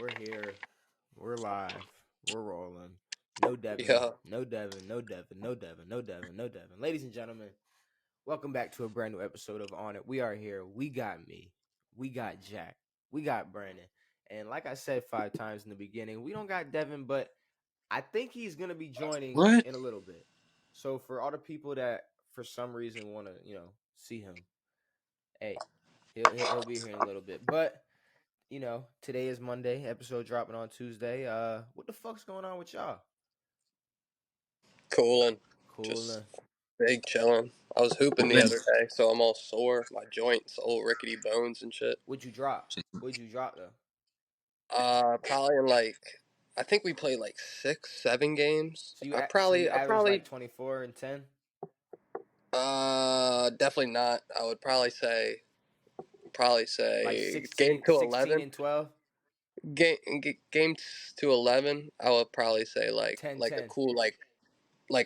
We're here. We're live. We're rolling. No Devin. Yeah. No Devin. No Devin. No Devin. No Devin. No Devin. Ladies and gentlemen, welcome back to a brand new episode of On It. We are here. We got me. We got Jack. We got Brandon. And like I said 5 times in the beginning, we don't got Devin, but I think he's gonna be joining What? in a little bit. So for all the people that for some reason want to, see him, hey, he'll be here in a little bit. But today is Monday, episode dropping on Tuesday. What the fuck's going on with y'all? Cooling. Cool. Just big chilling. I was hooping the other day, so I'm all sore. My joints, old rickety bones and shit. What'd you drop? What'd you drop though? Probably in I think we played like 6, 7 games. So I you average probably, like 24 and 10? definitely not. I would probably say Like game 16, to 16 11. and 12? Game to 11. I would probably say 10, like a 10. cool like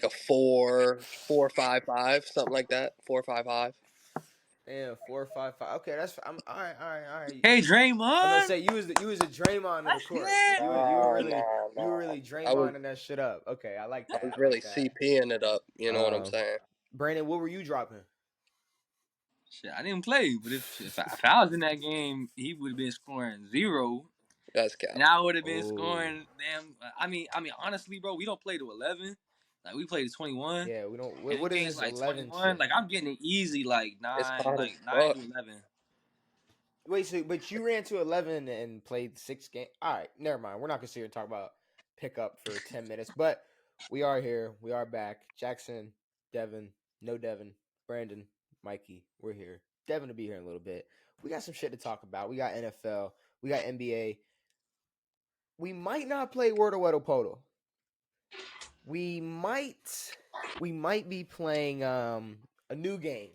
a 4-5-5, something like that. 4-5-5. Damn, 4, 5, 5. Okay, I'm all right, all right, all right. Hey, I'm gonna Draymond. say you was a Draymond of the court. Shit. You were really I was Draymonding that shit up. Okay, I like I that. was I really like that. CPing it up. You know what I'm saying? Brandon, what were you dropping? Shit, I didn't play, but if I was in that game, he would have been scoring 0, That's cap. and I would have been Oh. scoring. Damn. I mean, honestly, bro, we don't play to 11. Like we play to 21. Yeah, we don't. And What is games this like 11 21. shit? Like I'm getting it easy, like It's 9, hot as like 9 fuck. to 11. Wait, so but you ran to 11 and played 6 games. All right, never mind. We're not gonna sit here and talk about pickup for 10 minutes, but we are here. We are back. Jackson, Devin, no Devin, Brandon, Mikey. We're here. Devin will be here in a little bit. We got some shit to talk about. We got NFL. We got NBA. We might not play Wordle Weddle Podle. We might be playing a new game.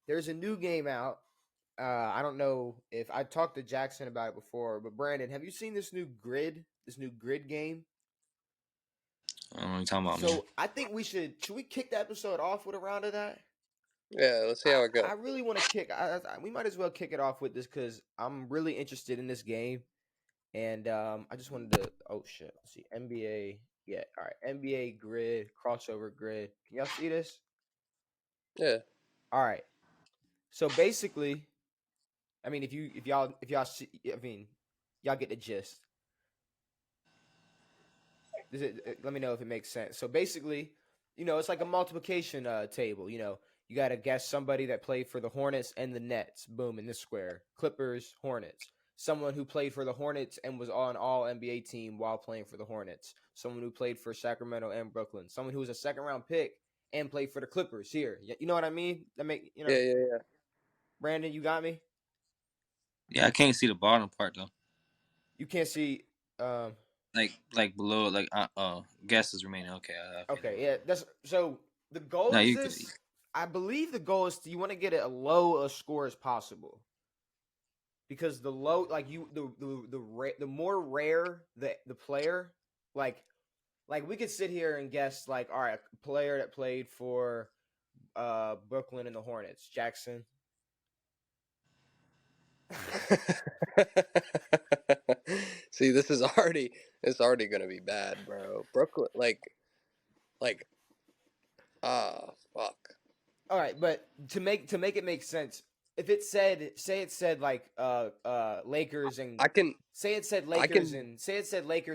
There's a new game out. I don't know if I talked to Jackson about it before, but Brandon, have you seen this new grid? This new grid game? I don't know what you're talking about, So man. I think should we kick the episode off with a round of that? Yeah, let's see how it goes. I really want to kick. We might as well kick it off with this because I'm really interested in this game, and I just wanted to. Oh shit! Let's see NBA. Yeah, all right. NBA grid crossover grid. Can y'all see this? Yeah. All right. So basically, I mean, if y'all see, I mean, y'all get the gist. Let me know if it makes sense. So basically, it's like a multiplication table. You got to guess somebody that played for the Hornets and the Nets. Boom, in this square. Clippers, Hornets. Someone who played for the Hornets and was on all NBA team while playing for the Hornets. Someone who played for Sacramento and Brooklyn. Someone who was a second round pick and played for the Clippers here. You know what I mean? Yeah. Brandon, you got me? Yeah, I can't see the bottom part though. You can't see Like below, like guesses remaining. Okay. Okay, yeah, that's so the goal No, is you could. this. I believe the goal is you want to get it as low a score as possible. Because the low, like the more rare the player, like we could sit here and guess like, all right, a player that played for Brooklyn and the Hornets, Jackson. See, it's already gonna be bad, bro. Brooklyn, fuck. All right, but to make it make sense, if it said, say it said like Lakers and I can say it said Lakers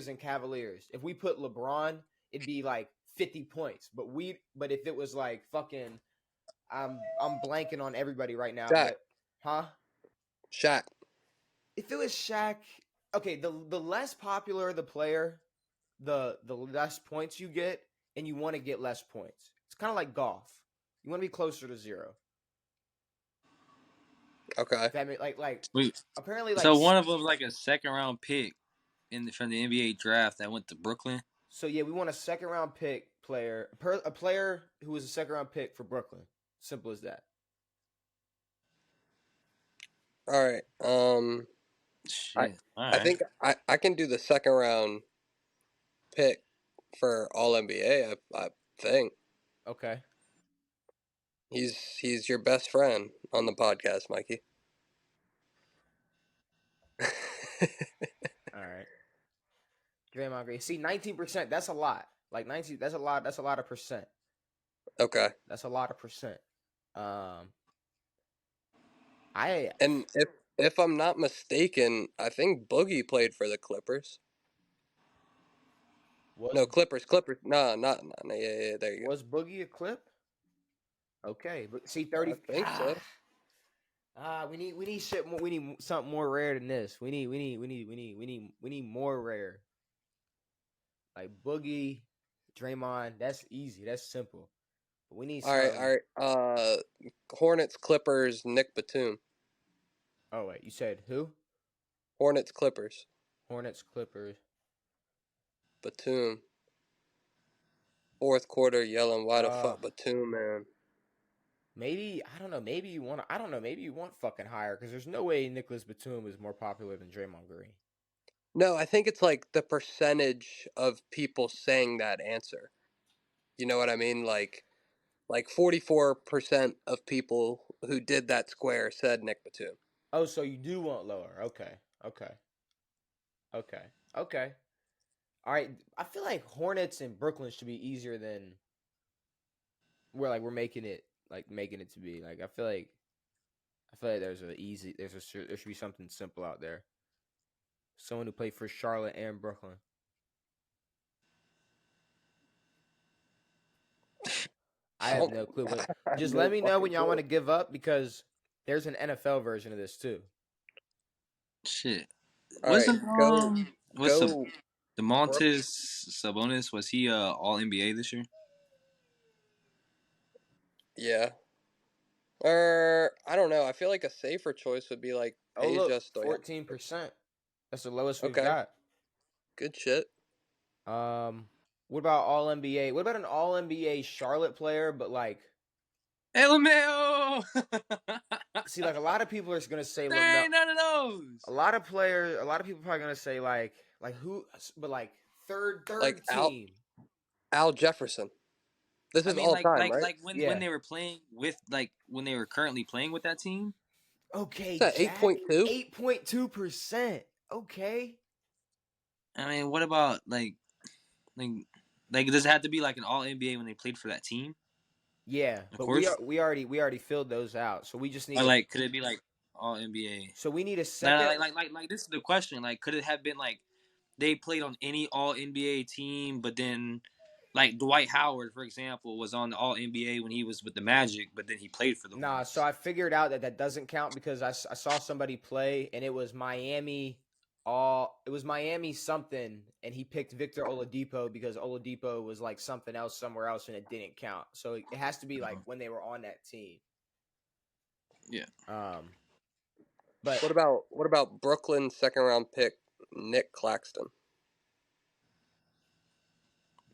and Cavaliers. If we put LeBron, it'd be like 50 points. But if it was like fucking, I'm blanking on everybody right now. Shaq. But Shaq. if it was Shaq, okay, the less popular the player, the less points you get, and you want to get less points. It's kind of like golf. You want to be closer to 0. Okay. That like Wait, apparently like so one of them like a second round pick from the NBA draft that went to Brooklyn. So yeah, we want a second round pick player, a player who was a second round pick for Brooklyn. Simple as that. All right. Shit. All I right. think I can do the second round pick for All NBA. I think Okay. he's your best friend on the podcast, Mikey. Draymond Green. See, 19%. That's a lot. Like 19. That's a lot. That's a lot of percent. Okay. That's a lot of percent. I And if I'm not mistaken, I think Boogie played for the Clippers. was No, Clippers. No, not. Yeah, there you was Boogie a Clip? Okay, but see, go. 30. I think so. We need shit more. We need something more rare than this. We need more rare. Like Boogie, Draymond. That's easy. That's simple. But we need All right, some. all right. Hornets, Clippers, Nick Batum. Oh wait, you said who? Hornets, Clippers, Hornets, Clippers. Batum. Fourth quarter, yelling, "Why the Uh, fuck, Batum, man?" maybe I don't know. Maybe you want. I don't know. Maybe you want fucking higher because there's no way Nicholas Batum is more popular than Draymond Green. No, I think it's like the percentage of people saying that answer. You know what I mean? Like 44% of people who did that square said Nick Batum. Oh, so you do want lower? Okay, okay, okay, okay. All right. I feel like Hornets and Brooklyn should be easier than we're making it to be. Like I feel like there should be something simple out there. Someone who played for Charlotte and Brooklyn. I have no clue. But just No let me know fucking when y'all clue. want to give up because there's an NFL version of this too. Shit. All right, What's up? go. DeMontis Sabonis, was he all NBA this year? Yeah. I don't know. I feel like a safer choice would be like Oh look, Peja Stoyan. 14%. That's the lowest we've Okay, got. good shit. What about All NBA? What about an All NBA Charlotte player? But like, LMAO! see, like a lot of people are gonna say There Lamelo. ain't none of those. A lot of people probably gonna say like who, but like third Like team. Al Jefferson. This I is mean, all time, right? like when Yeah. they were playing with when they were currently playing with that team. Okay, Is that Jack. 8.2? 8.2%. Okay. I mean, what about like like does it have to be like an all NBA when they played for that team? Yeah, Of but course. we already filled those out. So we just need Or a like could it be like all NBA? so we need a second. Like this is the question. Like could it have been like they played on any all NBA team, but then like Dwight Howard, for example, was on the all NBA when he was with the Magic, but then he played for the Nah, Hornets. so I figured out that doesn't count because I saw somebody play and it was Miami it was Miami something and he picked Victor Oladipo because Oladipo was like something else somewhere else and it didn't count. So it has to be like when they were on that team. Yeah. But What about Brooklyn second round pick Nick Claxton?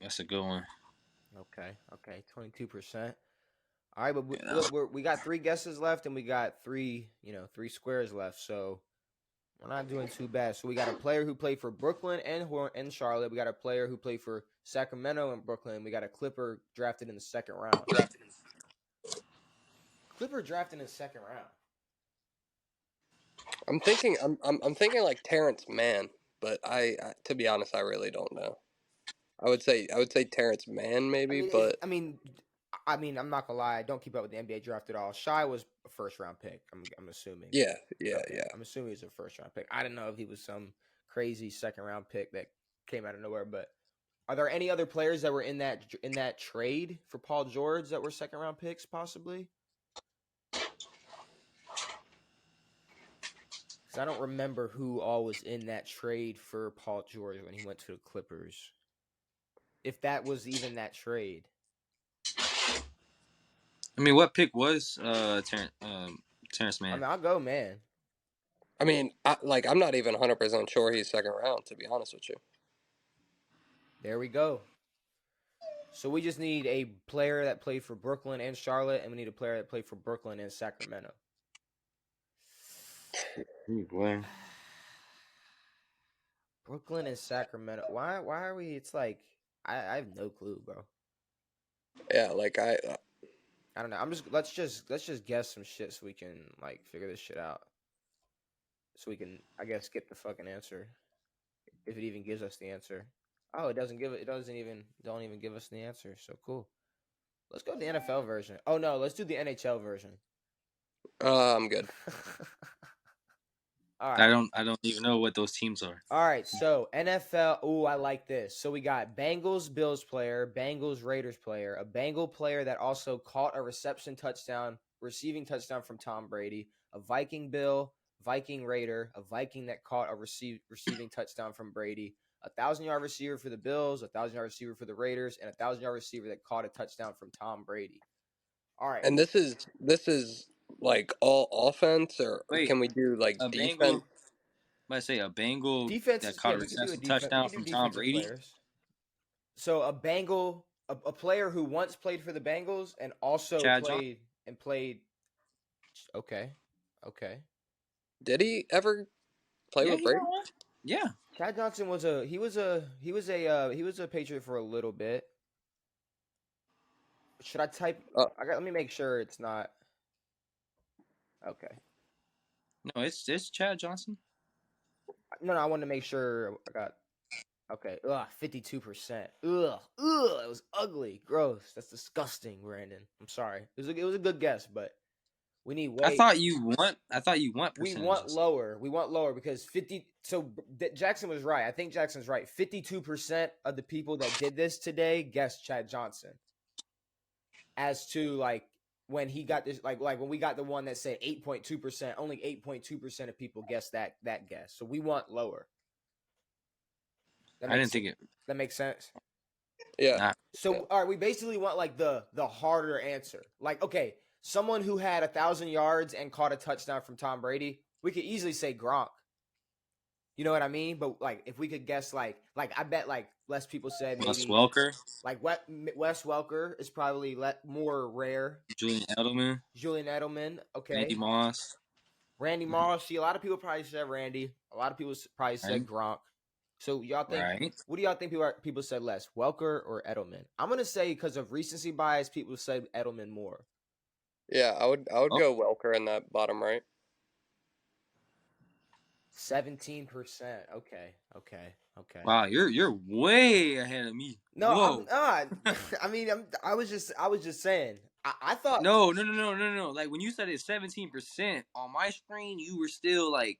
That's a good one. okay, 22%. All right, but Yeah, look, we got 3 guesses left and we got 3 squares left. So we're not doing too bad. So we got a player who played for Brooklyn and Charlotte. We got a player who played for Sacramento and Brooklyn. We got a Clipper drafted in the second round. Clipper drafted in the second round. I'm thinking like Terrence Mann, but to be honest, I really don't know. I would say Terrence Mann maybe, but I'm not gonna lie. I don't keep up with the NBA draft at all. Shy was a first round pick. I'm assuming. yeah. Okay, I'm assuming he was a first round pick. I didn't know if he was some crazy second round pick that came out of nowhere. But are there any other players that were in that trade for Paul George that were second round picks possibly? Because I don't remember who all was in that trade for Paul George when he went to the Clippers. If that was even that trade. I mean, what pick was Terrence Mann? I mean, I'll go, man. I mean, I'm not even 100% sure he's second round, to be honest with you. There we go. So we just need a player that played for Brooklyn and Charlotte, and we need a player that played for Brooklyn and Sacramento. Boy. Brooklyn and Sacramento. Why are we? It's like I have no clue, bro. Yeah, like I don't know. Let's just guess some shit so we can like figure this shit out. So we can, I guess, get the fucking answer. if it even gives us the answer. Oh, it doesn't give it. It doesn't even. Don't even give us the answer. So cool. Let's go to the NFL version. Oh no, let's do the NHL version. I'm good. All right. I don't even know what those teams are. All right. So NFL. Ooh, I like this. So we got Bengals Bills player, Bengals Raiders player, a Bengal player that also caught a receiving touchdown from Tom Brady, a Viking Bill, Viking Raider, a Viking that caught a receiving touchdown from Brady, 1,000-yard receiver for the Bills, 1,000-yard receiver for the Raiders, and 1,000-yard receiver that caught a touchdown from Tom Brady. All right. And this is like all offense, or Wait, can we do like a defense? Bengal. I say a Bengal that Defenses, caught yeah, a we could do a reception defense. We touchdown could do from Tom defensive Brady. players. So a Bengal, a player who once played for the Bengals and also Chad Johnson. played. Okay, okay. Did he ever play Yeah, with he got Brady? one. Yeah. Chad Johnson was a Patriot for a little bit. Should I type? Oh, Let me make sure it's not. Okay. No, it's Chad Johnson. No, I wanted to make sure I got. Okay. Ugh, 52%. Ugh, it was ugly, gross. That's disgusting, Brandon. I'm sorry. It was a good guess, but we need I way. thought you want We percentages. want lower. We want lower because 50. So Jackson was right. I think Jackson's right. 52% of the people that did this today guessed Chad Johnson. As to like when he got this, like when we got the one that said 8.2%, only 8.2% of people guessed that guess. So we want lower. I didn't think it. That makes sense. yeah. Nah. So Yeah. all right, we basically want like the harder answer. Like, okay, someone who had 1,000 yards and caught a touchdown from Tom Brady, we could easily say Gronk. You know what I mean? But like, if we could guess, like I bet like less people said Wes maybe Welker, like Wes Welker is probably more rare. Julian Edelman, Julian Edelman, okay. Randy Moss. Randy Moss. See, a lot of people probably said Randy. A lot of people probably said Right. Gronk. So y'all think? Right. What do y'all think people said less, Welker or Edelman? I'm gonna say because of recency bias, people said Edelman more. Yeah, I would Oh. go Welker in that bottom right. 17%. Okay. Wow, you're way ahead of me. No, Whoa. I'm not. I mean, I was just saying. I thought No. Like when you said it's 17% on my screen, you were still like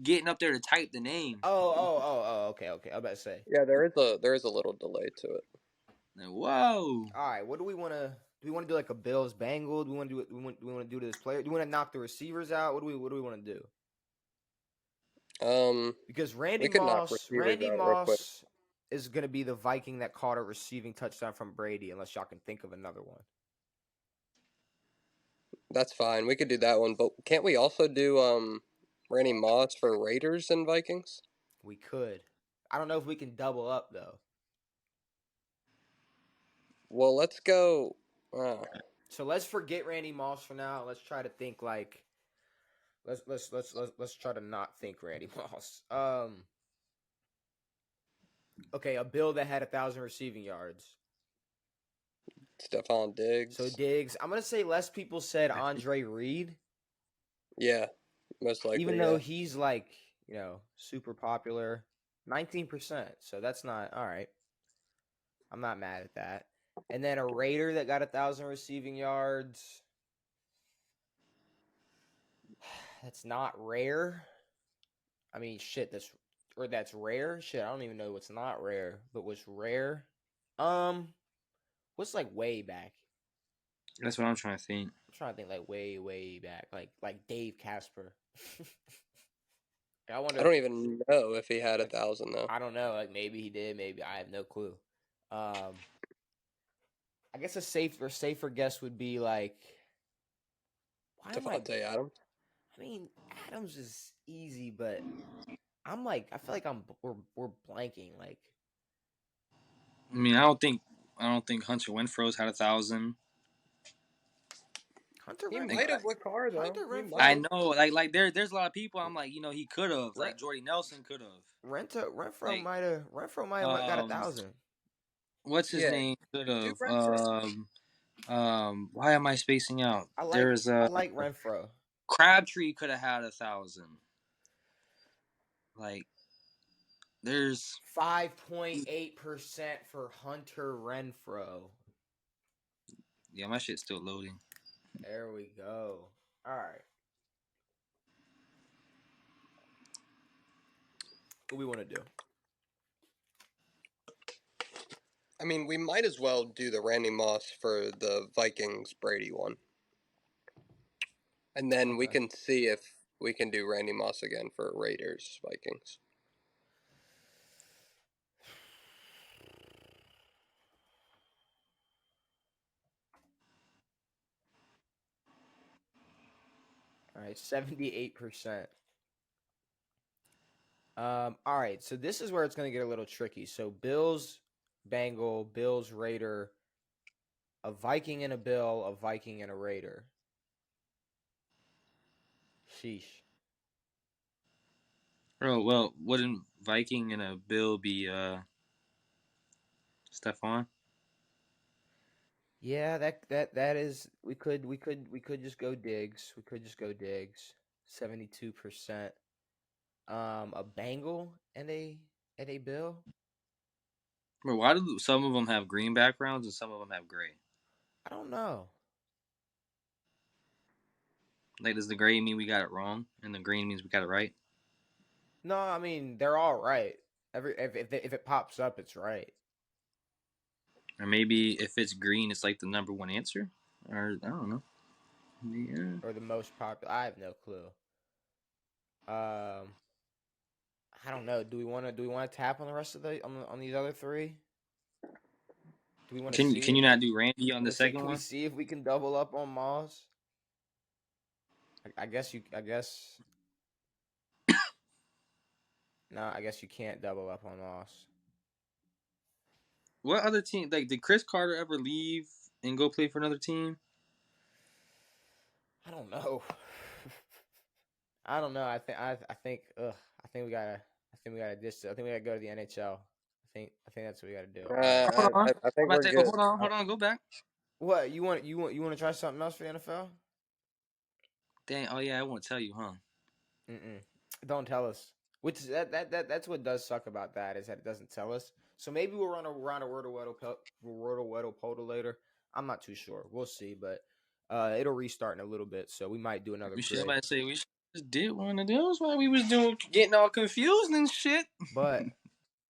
getting up there to type the name. Oh. Okay. I was about to say. Yeah, there is a little delay to it. Like, whoa. All right. What do we want to? Do we want to do like a Bills Bengals? Do we want to do? Do we want to do to this player? Do we want to knock the receivers out? What do we want to do? Because Randy we could knock Moss receivers out real quick. is going to be the Viking that caught a receiving touchdown from Brady, unless y'all can think of another one. That's fine. We could do that one, but can't we also do Randy Moss for Raiders and Vikings? We could. I don't know if we can double up though. Well, let's go. So let's forget Randy Moss for now. Let's try to think like. Let's try to not think Randy Moss. Okay, a Bill that had 1,000 receiving yards. Stephon Diggs. So Diggs, I'm gonna say less people said Andre Reed. Yeah, most likely. Even though he's like, super popular. 19%. So that's not all right. I'm not mad at that. And then a Raider that got 1,000 receiving yards. That's not rare. I mean, shit, that's rare. Shit, I don't even know what's not rare, but what's rare. What's like way back? That's what I'm trying to think. I'm trying to think like way back, like Dave Casper. I wonder. I don't even know if he had 1,000 though. I don't know. Like maybe he did. Maybe I have no clue. I guess a safer guess would be like. Devontae Adams. I mean, Adams is easy, but I'm like, I feel like we're blanking. Like, I mean, I don't think Hunter Renfro's had 1,000. He might have with Carr though. I know, like there's a lot of people. I'm like, he could have. Like Jordy Nelson could have. Renfro might have got 1,000. What's his name? Could have. Why am I spacing out? I like Renfro. Crabtree could have had 1,000. Like, There's 5.8% for Hunter Renfro. yeah, my shit's still loading. There we go. All right. What we want to do? I mean, we might as well do the Randy Moss for the Vikings Brady one. And then we Okay. can see if we can do Randy Moss again for Raiders Vikings. All right, 78%. All right, so this is where it's going to get a little tricky. So Bills, Bengal, Bills, Raider, a Viking and a Bill, a Viking and a Raider. Sheesh. Oh well, wouldn't Viking and a Bill be Stephon? Yeah, that is. We could just go Diggs. We could just go Diggs. 72%. A Bengal and a Bill. Bro, why do some of them have green backgrounds and some of them have gray? I don't know. Like, does the gray mean we got it wrong and the green means we got it right? No, I mean they're all right. If it pops up, it's right. Or maybe if it's green, it's like the number one answer? Or, I don't know. Yeah. Or the most popular. I have no clue. I don't know. Do we want to tap on the rest of the on these other three? Do we want to see Can you if not do Randy on want the to say second can we one? see if we can double up on Moss? I guess you. I guess no. I guess you can't double up on Moss. What other team? Like, did Chris Carter ever leave and go play for another team? I don't know. I don't know. I think we gotta. I think we gotta ditch. I think we gotta go to the NHL. I think that's what we gotta do. All right. Hold on. I I'm think about we're to say, oh, good. hold on, go back. What you want to try something else for the NFL? Dang, oh yeah, I won't tell you, huh? Mm-mm. Don't tell us. Which is that's what does suck about that is that it doesn't tell us. So maybe we'll run around a Wordle Poda later. I'm not too sure. We'll see, but it'll restart in a little bit, so we might do another We should grid. about to say we just did one of those while we was doing getting all confused and shit. But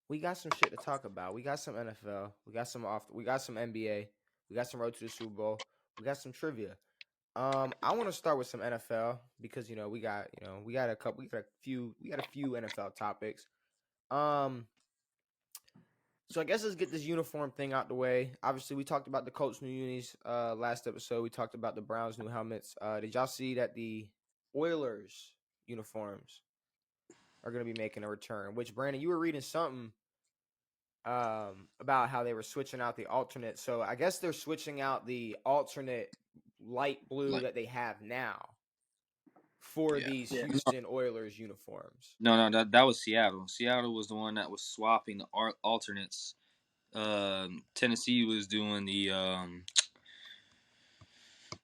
we got some shit to talk about. We got some NFL. We got some NBA. We got some road to the Super Bowl. We got some trivia. I want to start with some NFL because we got a few NFL topics. Um, so I guess let's get this uniform thing out the way. Obviously, we talked about the Colts new unis last episode. We talked about the Browns new helmets. Did y'all see that the Oilers uniforms are going to be making a return? Which Brandon, you were reading something about how they were switching out the alternate. So I guess they're switching out the alternate light blue Like, that they have now for yeah. these Yeah. Houston Oilers uniforms. No, that was Seattle. Seattle was the one that was swapping the alternates. Tennessee was doing the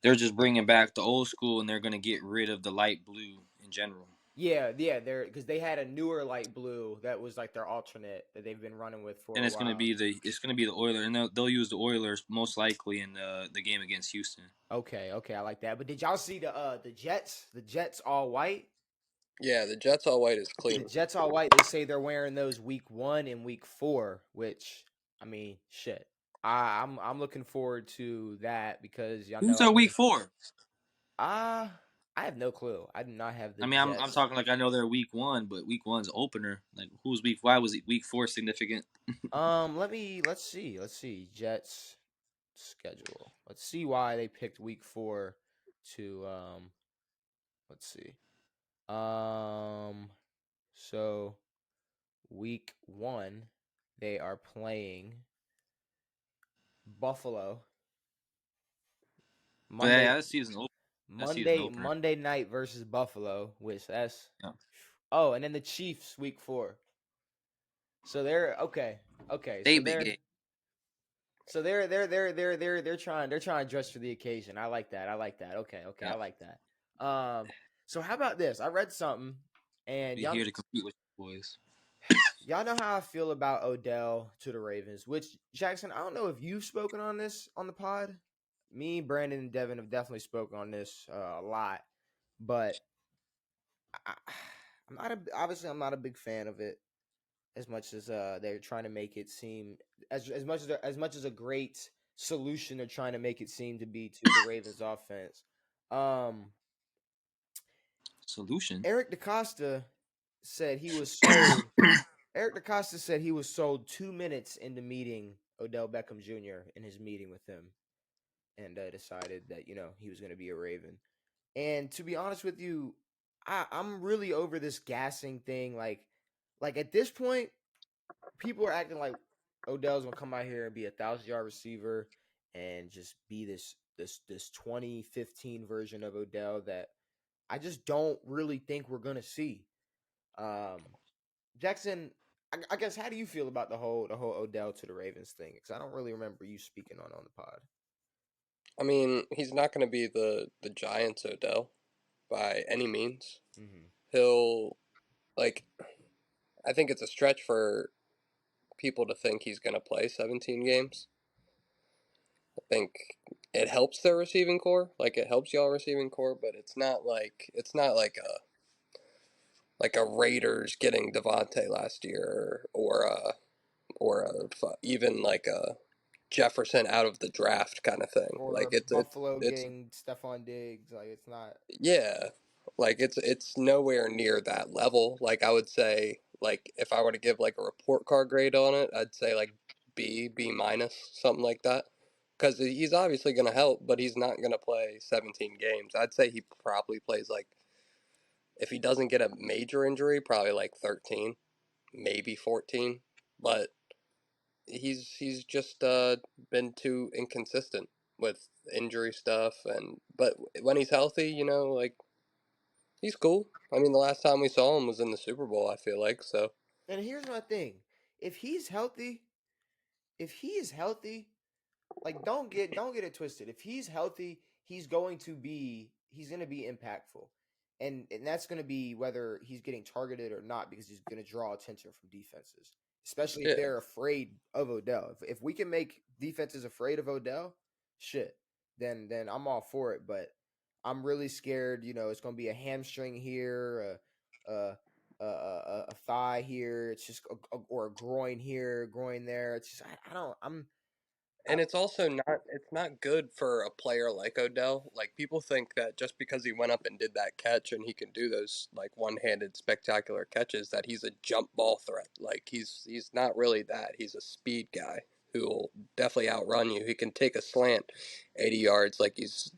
they're just bringing back the old school and they're gonna get rid of the light blue in general. Yeah, they're because they had a newer light blue that was like their alternate that they've been running with for And a it's gonna while. be the Oilers, and they'll use the Oilers most likely in the game against Houston. Okay, I like that. But did y'all see the Jets? The Jets all white. Yeah, the Jets all white is The clean. Jets all white. They say they're wearing those week 1 and week 4, which I mean, shit. I'm looking forward to that because y'all Who's know. the I week mean, 4? I have no clue. I do not have the I mean, I'm Jets. talking like I know they're week 1, but week 1's opener. Like, who's week? Why was week 4 significant? Let's see. Jets schedule. Let's see why they picked week 4 to let's see. So week 1 they are playing Buffalo But yeah, Monday that season opener. That season Monday opener. Monday night versus Buffalo, which that's Yeah. oh, and then the Chiefs week 4. So they're okay. Okay, They big game. they're trying to dress for the occasion. I like that. Okay, Yeah. I like that. So how about this? I read something, and Be y'all here to compete with you boys. Y'all know how I feel about Odell to the Ravens, which, Jackson, I don't know if you've spoken on this on the pod. Me, Brandon, and Devin have definitely spoken on this a lot, but I, I'm not obviously I'm not a big fan of it as much as they're trying to make it seem as much as a great solution they're trying to make it seem to be to the Ravens offense. Um, Solution. Eric DaCosta said he was sold. Eric DaCosta said he was sold 2 minutes into meeting Odell Beckham Jr. in his meeting with him, and decided that he was going to be a Raven. And to be honest with you, I'm really over this gassing thing. Like at this point, people are acting like Odell's gonna come out here and be 1,000-yard receiver and just be this 2015 version of Odell that I just don't really think we're gonna see. Um, Jackson, I guess how do you feel about the whole Odell to the Ravens thing? Because I don't really remember you speaking on the pod. I mean, he's not going to be the Giants Odell by any means. Mm-hmm. He'll like. I think it's a stretch for people to think he's going to play 17 games. I think it helps their receiving core, like it helps y'all receiving core, but it's not like a Raiders getting Devontae last year or even like a Jefferson out of the draft kind of thing. Like Or it's it's Buffalo it's getting Stephon Diggs, like it's not. yeah, like it's nowhere near that level. Like I would say, like if I were to give like a report card grade on it, I'd say like B minus, something like that. Because he's obviously going to help, but he's not going to play 17 games. I'd say he probably plays like, if he doesn't get a major injury, probably like 13, maybe 14. But he's just been too inconsistent with injury stuff, but when he's healthy, like he's cool. I mean, the last time we saw him was in the Super Bowl, I feel like. So And here's my thing: if he's healthy, if he is healthy, like don't get it twisted. If he's healthy, he's going to be impactful. And that's going to be whether he's getting targeted or not because he's going to draw attention from defenses, especially if yeah, they're afraid of Odell. If we can make defenses afraid of Odell, shit, then I'm all for it, but I'm really scared, it's going to be a hamstring here, a a thigh here, it's just or a groin here, groin there. It's just I don't I, and it's not good for a player like Odell. Like people think that just because he went up and did that catch and he can do those like one-handed spectacular catches that he's a jump ball threat. Like he's not really that. He's a speed guy who will definitely outrun you. He can take a slant 80 yards like he's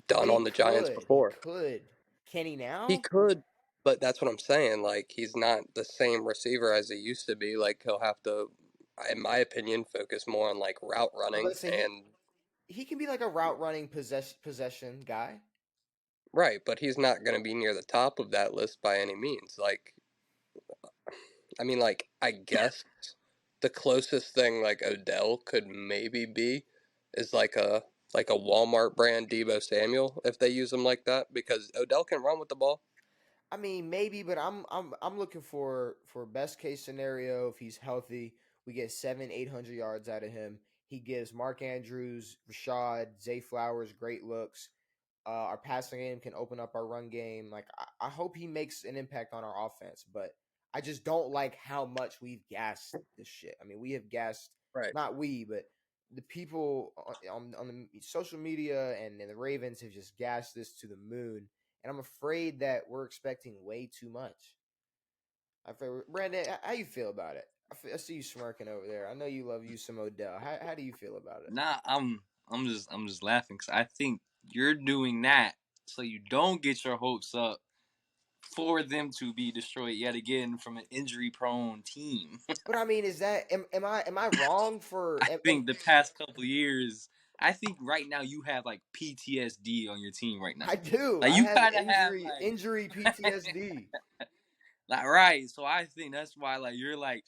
but done he on the Giants could. He before. could. Can he He now? could, but that's what I'm saying. Like he's not the same receiver as he used to be. Like he'll have to, in my opinion, focus more on like route I'm about running to say and he can be like a route running possession guy. right, but he's not going to be near the top of that list by any means. Like, I mean, like I guess the closest thing like Odell could maybe be is like a Walmart brand Debo Samuel if they use him like that because Odell can run with the ball. I mean, maybe, but I'm looking for best case scenario. If he's healthy, we get 700-800 yards out of him. He gives Mark Andrews, Rashad, Zay Flowers great looks. Our passing game can open up our run game. Like I hope he makes an impact on our offense, but I just don't like how much we've gassed this shit. I mean, we have gassed, Right. not we, but the people on the social media and the Ravens have just gassed this to the moon, and I'm afraid that we're expecting way too much. Brandon, how you feel about it? I see you smirking over there. I know you love you some Odell. How do you feel about it? Nah, I'm just laughing because I think you're doing that so you don't get your hopes up for them to be destroyed yet again from an injury prone team. But I mean, is that am I wrong for? I think the past couple years, I think right now you have like PTSD on your team right I now. do. Like I you have kind of have injury like PTSD. like right. So I think that's why like you're like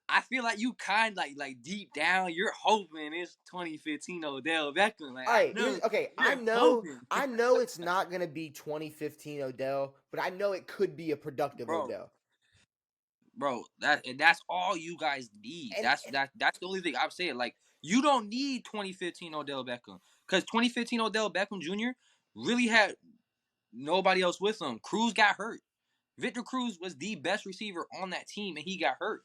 I feel like you kind like deep down you're hoping it's 2015 Odell Beckham. Like All I right, know okay. I you're know, hoping, I know it's not gonna be 2015 Odell, but I know it could be a productive bro. Odell. bro. That's all you guys need. And, That's the only thing I'm saying. Like, you don't need 2015 Odell Beckham, because 2015 Odell Beckham Jr. really had nobody else with him. Cruz got hurt. Victor Cruz was the best receiver on that team, and he got hurt.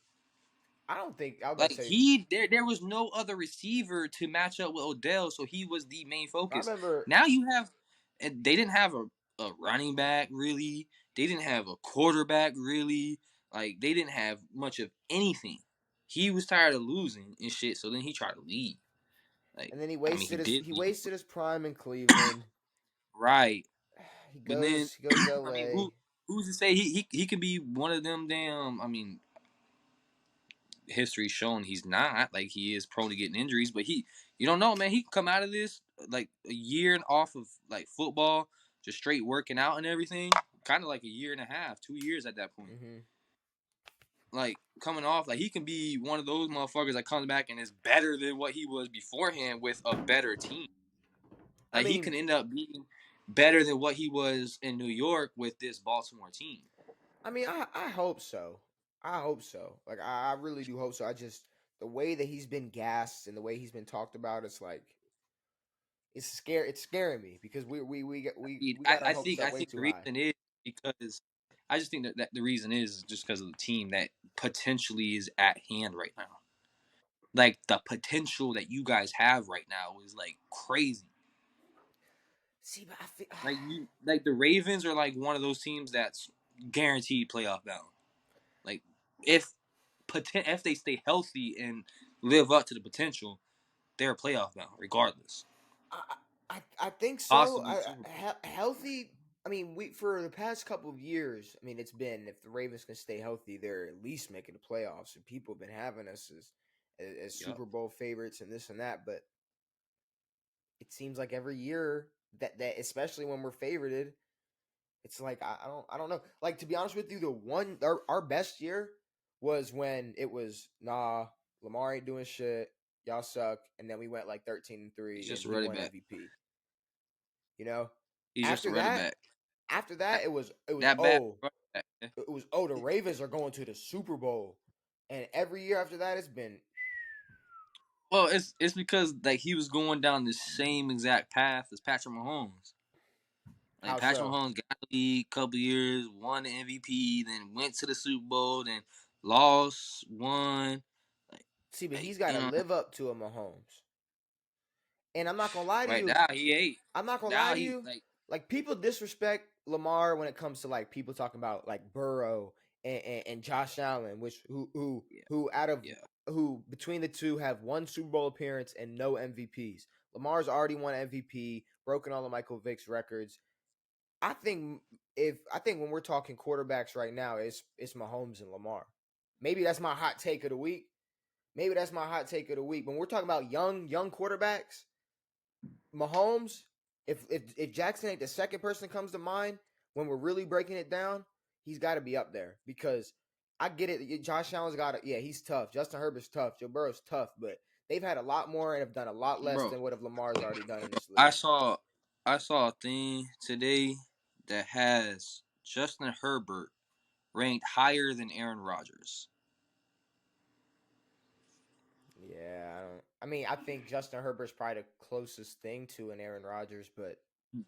I don't think I was about to Like, say. there was no other receiver to match up with Odell, so he was the main I focus. remember. Now you have, and they didn't have a running back really. They didn't have a quarterback really. Like, they didn't have much of anything. He was tired of losing and shit, so then he tried to leave. Like, And then he I mean, he wasted did leave, his prime in Cleveland. right? He But then, goes to I mean, LA. who's to say he could be one of them damn? I mean, history shown he's not. Like, he is prone to getting injuries, but you don't know, man. He can come out of this like a year and off of like football, just straight working out and everything. Kind of like a year and a half, 2 years at that point. Mm-hmm. Like, coming off, like, he can be one of those motherfuckers that comes back and is better than what he was beforehand with a better team. I Like, he mean, can end up being better than what he was in New York with this Baltimore team. I hope so. I hope so. Like, I really do hope so. I just, the way that he's been gassed and the way he's been talked about, it's like, it's scaring me because we got our hopes up I way think the too high. reason is because I just think that the reason is just because of the team that potentially is at hand right now. Like, the potential that you guys have right now is like crazy. See, but I feel Like the Ravens are like one of those teams that's guaranteed playoff bound. Like, if they stay healthy and live up to the potential, they're playoff bound regardless. I think so. Possibly Super Bowl. Healthy. I mean, we for the past couple of years. I mean, it's been if the Ravens can stay healthy, they're at least making the playoffs. And people have been having us as Yep. Super Bowl favorites and this and that. But it seems like every year that especially when we're favorited, it's like I don't know. Like, to be honest with you, our best year was when it was Lamar ain't doing shit. Y'all suck, and then we went like 13-3, He's just a and he running won back. MVP. You know, He's just a after running that, back. it was That bad running back. the Ravens are going to the Super Bowl, and every year after that, it's been Well, it's because like he was going down the same exact path as Patrick Mahomes. Like, how Patrick so? Mahomes got the league a couple years, won the MVP, then went to the Super Bowl, then lost, won. See, but he's got You to know, live up to a Mahomes, and I'm not gonna lie to right you. now he ate. I'm not gonna lie Now to he you. Like, people disrespect Lamar when it comes to like people talking about like Burrow and Josh Allen, which who out of yeah. who between the two have one Super Bowl appearance and no MVPs. Lamar's already won MVP, broken all of Michael Vick's records. I think when we're talking quarterbacks right now, it's Mahomes and Lamar. Maybe that's my hot take of the week. When we're talking about young quarterbacks, Mahomes, if Jackson ain't the second person that comes to mind when we're really breaking it down, he's got to be up there because I get it. Josh Allen's got it. Yeah, he's tough. Justin Herbert's tough. Joe Burrow's tough, but they've had a lot more and have done a lot less Bro, than what Lamar's already done in this I league. saw a thing today that has Justin Herbert ranked higher than Aaron Rodgers. Yeah, I mean, I think Justin Herbert's probably the closest thing to an Aaron Rodgers, but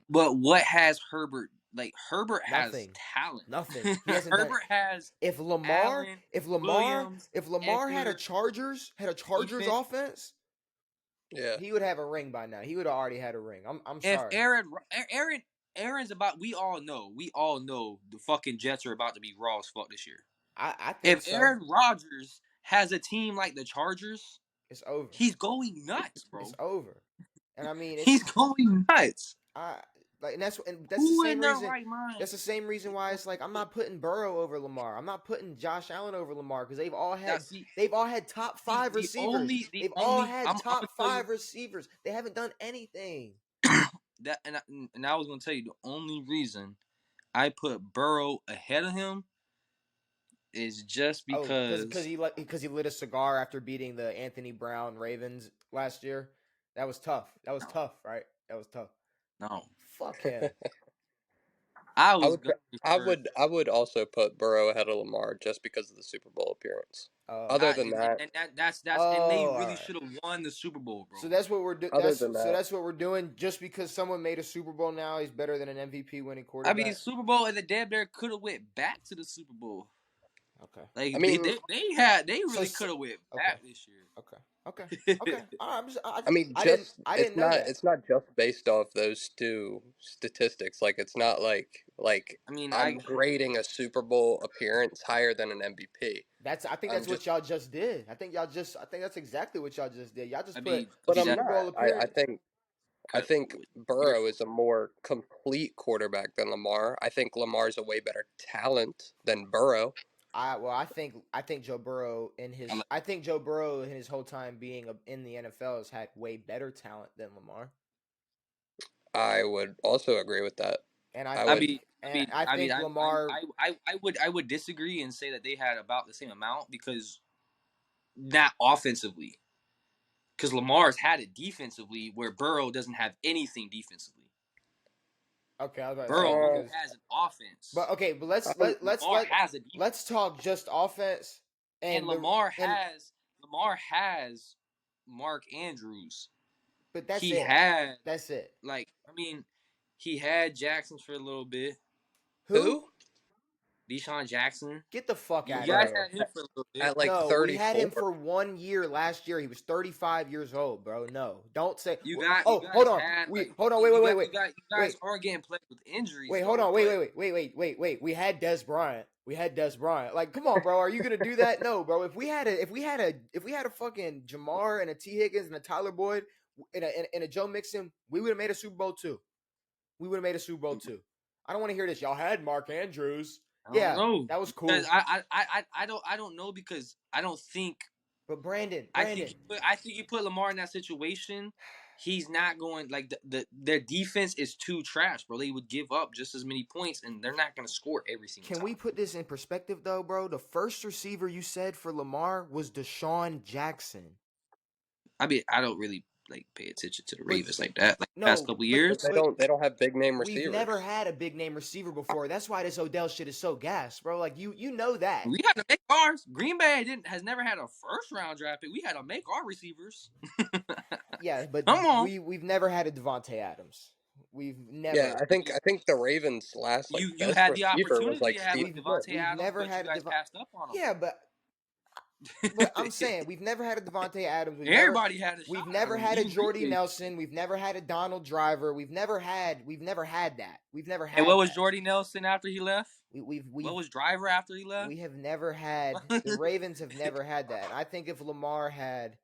But what has Herbert, like, Herbert has nothing. talent. Nothing. He hasn't done. Herbert has If Lamar, Allen, if Lamar, Williams, if Lamar had a Eckler, Chargers defense. offense, Yeah. he would have a ring by now. He would have already had a ring. I'm If sorry. Aaron's about, we all know the fucking Jets are about to be raw as fuck this year. I think If so. Aaron Rodgers has a team like the Chargers, It's over. he's going nuts, bro. It's over. And I mean, He's going nuts. and that's the Who same in their reason. right mind? That's the same reason why it's like I'm not putting Burrow over Lamar. I'm not putting Josh Allen over Lamar because they've all had top five receivers. They've all had I'm top gonna tell you 5 receivers. They haven't done anything. that, and I was gonna tell you the only reason I put Burrow ahead of him is just because because he lit a cigar after beating the Anthony Brown Ravens last year. That was tough. That was tough, right? That was tough. no, Fuck him. I I was would going I for. would I would also put Burrow ahead of Lamar just because of the Super Bowl appearance. Other than that, That's and they all really right. should have won the Super Bowl, bro. So that's what we're doing. other than that, That's what we're doing. Just because someone made a Super Bowl now, he's better than an MVP winning I mean, quarterback. Super Bowl and the damn near could have went back to the Super Bowl. Okay. Like I mean, they So really could have went okay. back this year. Okay. Okay. Okay. All right. I mean, I just didn't know that. it's not just based off those two statistics. Like it's not like I mean, I'm grading a Super Bowl appearance higher than an MVP. I think I'm that's just, what y'all just did. I think that's exactly what y'all just did. Y'all just put but I'm Super that Bowl not. appearance. I think you're Burrow is a more complete quarterback than Lamar. I think Lamar's a way better talent than Burrow. I think Joe Burrow in his whole time being in the NFL has had way better talent than Lamar. I would also agree with that. And I would. I think Lamar. I would disagree and say that they had about the same amount because not offensively. Because Lamar's had it defensively, where Burrow doesn't have anything defensively. Okay, I was about to Burrow say only because. has an offense. But okay, but Lamar has a defense. let's talk just offense And Lamar has Mark Andrews. But that's he it. had That's it. Like, I mean, he had Jackson for a little bit. Who? Deshaun Jackson. Get the fuck You out guys of here. had him for a little bit. At like no, 34. we had him for 1 year last year. He was 35 years old, bro. No, don't say. You hold on. Hold on. Wait. You guys are getting plagued with injuries. Wait, hold on. Wait. We had Des Bryant. Like, come on, bro. Are you gonna do that? No, bro. If we had a fucking Jamar and a T Higgins and a Tyler Boyd and a Joe Mixon, we would have made a Super Bowl too. I don't want to hear this. Y'all had Mark Andrews. I don't know. That was cool. I don't know because I don't think. But Brandon, I think you put Lamar in that situation. He's not going like their defense is too trash, bro. They would give up just as many points, and they're not going to score every single time. Can we put this in perspective, though, bro? The first receiver you said for Lamar was Deshaun Jackson. I mean, I don't really pay attention to the Ravens like that. Like past couple years, they don't have big name receivers. We've never had a big name receiver before. That's why this Odell shit is so gas, bro. Like you know that. We had to make ours. Green Bay has never had a first round draft pick. We had to make our receivers. Yeah, but come on. We've never had a Devontae Adams. We've never. Yeah, I think the Ravens last you best had the receiver opportunity was like to have Steve Devontae Adams, never but had you guys passed up on him. Yeah, but I'm saying we've never had a Devontae Adams. Everybody had a shot. We've never had a Jordy Nelson. We've never had a Donald Driver. We've never had that. And what was Jordy Nelson after he left? What was Driver after he left? We have never had the Ravens have never had that. And I think if Lamar had,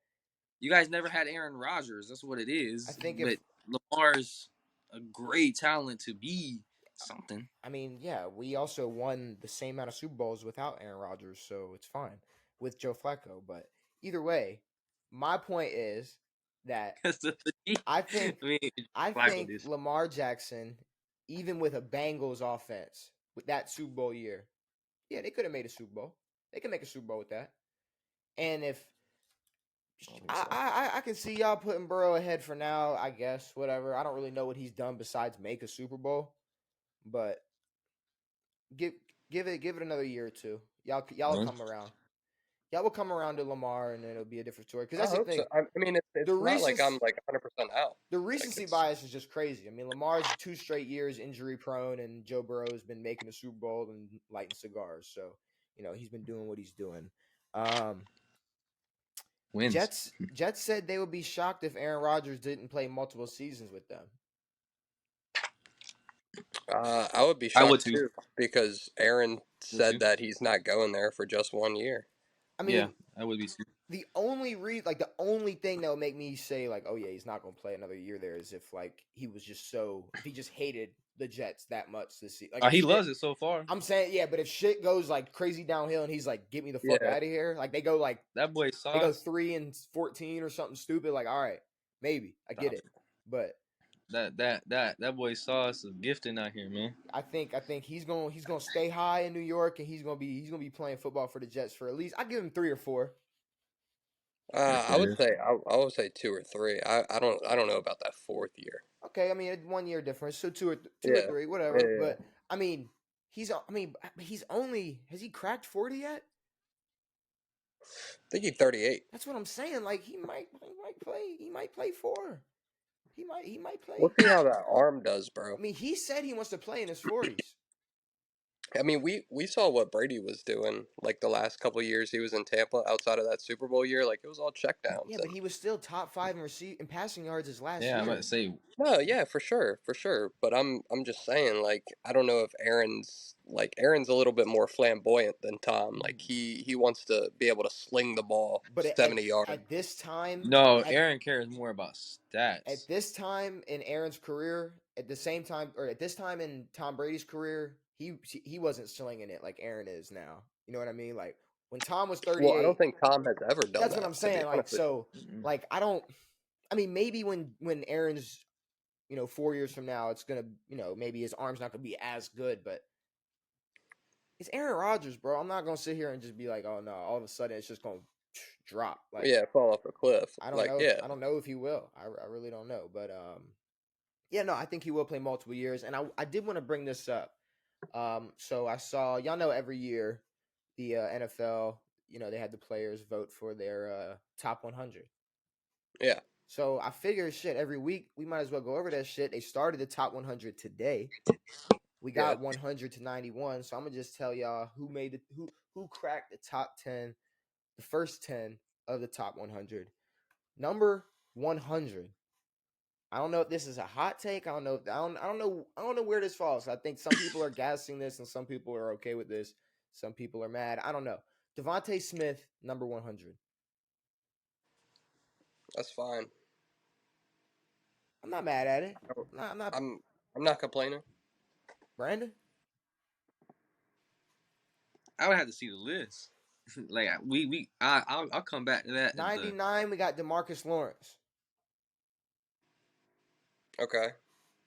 you guys never had Aaron Rodgers. That's what it is. I think but Lamar's a great talent to be something. I mean, yeah, we also won the same amount of Super Bowls without Aaron Rodgers, so it's fine with Joe Flacco. But either way, my point is that I think Lamar Jackson, even with a Bengals offense, with that Super Bowl year, yeah, they could have made a Super Bowl. They can make a Super Bowl with that. And if I can see y'all putting Burrow ahead for now, I guess, whatever. I don't really know what he's done besides make a Super Bowl. But give it another year or two. Y'all will come around. Y'all will come around to Lamar, and it'll be a different story. Because that's the thing. So. I mean, it's not like I'm 100% out. The recency bias is just crazy. I mean, Lamar's 2 straight years injury prone, and Joe Burrow's been making the Super Bowl and lighting cigars. So he's been doing what he's doing. Wins. Jets said they would be shocked if Aaron Rodgers didn't play multiple seasons with them. I would be shocked too because Aaron said that he's not going there for just 1 year. I mean, yeah, I would be too. The only the only thing that would make me say oh yeah, he's not going to play another year there is if he was just if he just hated the Jets that much this season. He loves it so far. I'm saying yeah, but if shit goes crazy downhill and he's get me the fuck out of here, they go that boy sauce. They go 3-14 or something stupid. All right, maybe I get it, but. That boy Sauce is gifting out here, man. I think he's gonna stay high in New York, and he's gonna be playing football for the Jets for at least I give him 3 or 4. I would say 2 or 3. I don't know about that 4th year. Okay, I mean 1 year difference, so 2 or 3, whatever. Yeah. But I mean, he's only has he cracked 40 yet? I think he's 38. That's what I'm saying. Like he might play 4. He might play. We'll see how that arm does, bro. I mean, he said he wants to play in his 40s. I mean, we saw what Brady was doing like the last couple years he was in Tampa outside of that Super Bowl year. Like it was all checkdowns. Yeah, but he was still top 5 in passing yards his last Yeah, year. I'm about to say. No, yeah, for sure. But I'm just saying, like, I don't know if Aaron's a little bit more flamboyant than Tom. Like he wants to be able to sling the ball But 70 yards. at this time, No, Aaron cares more about at stats. this time in Aaron's career, at this time in Tom Brady's career, he wasn't slinging it like Aaron is now. You know what I mean? Like when Tom was 38. Well, I don't think Tom has ever done That's that. what I'm To be saying. Like honest with you. so, like I don't. I mean, maybe when Aaron's 4 years from now, it's gonna maybe his arm's not gonna be as good, but it's Aaron Rodgers, bro. I'm not gonna sit here and just be like, oh no, all of a sudden it's just gonna drop. Like Yeah, fall off a cliff. I don't Like, know. yeah, I don't know if he will. I really don't know. But yeah, no, I think he will play multiple years. And I did want to bring this up. So I saw y'all know every year the NFL, they had the players vote for their top 100. yeah, So I figured shit every week we might as well go over that shit. They started the top 100 today. We yeah. got 100 to 91. So I'm gonna just tell y'all who cracked the top 10, the first 10 of the top 100. Number 100. I don't know if this is a hot take. I don't know. I don't know where this falls. I think some people are gassing this and some people are okay with this. Some people are mad. I don't know. Devontae Smith, number 100. That's fine. I'm not mad at it. I'm not. I'm not complaining. Brandon? I would have to see the list. Like I'll come back to that. 99, we got DeMarcus Lawrence. Okay.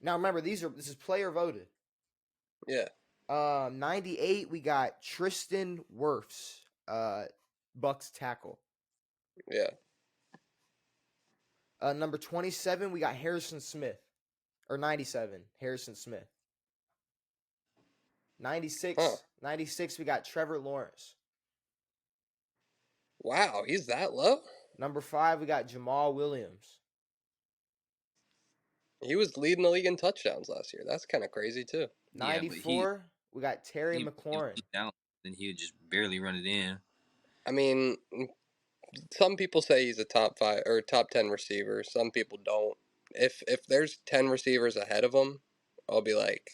Now remember, this is player voted. Yeah. 98, we got Tristan Wirfs, Bucks tackle. Yeah. Number 27, we got Harrison Smith. Or 97, Harrison Smith. 96, Huh. 96, we got Trevor Lawrence. Wow, he's that low? Number 5, we got Jamal Williams. He was leading the league in touchdowns last year. That's kind of crazy too. 94, we got Terry McLaurin. Then he would just barely run it in. I mean, some people say he's a top 5 or top 10 receiver. Some people don't. If there's 10 receivers ahead of him, I'll be like,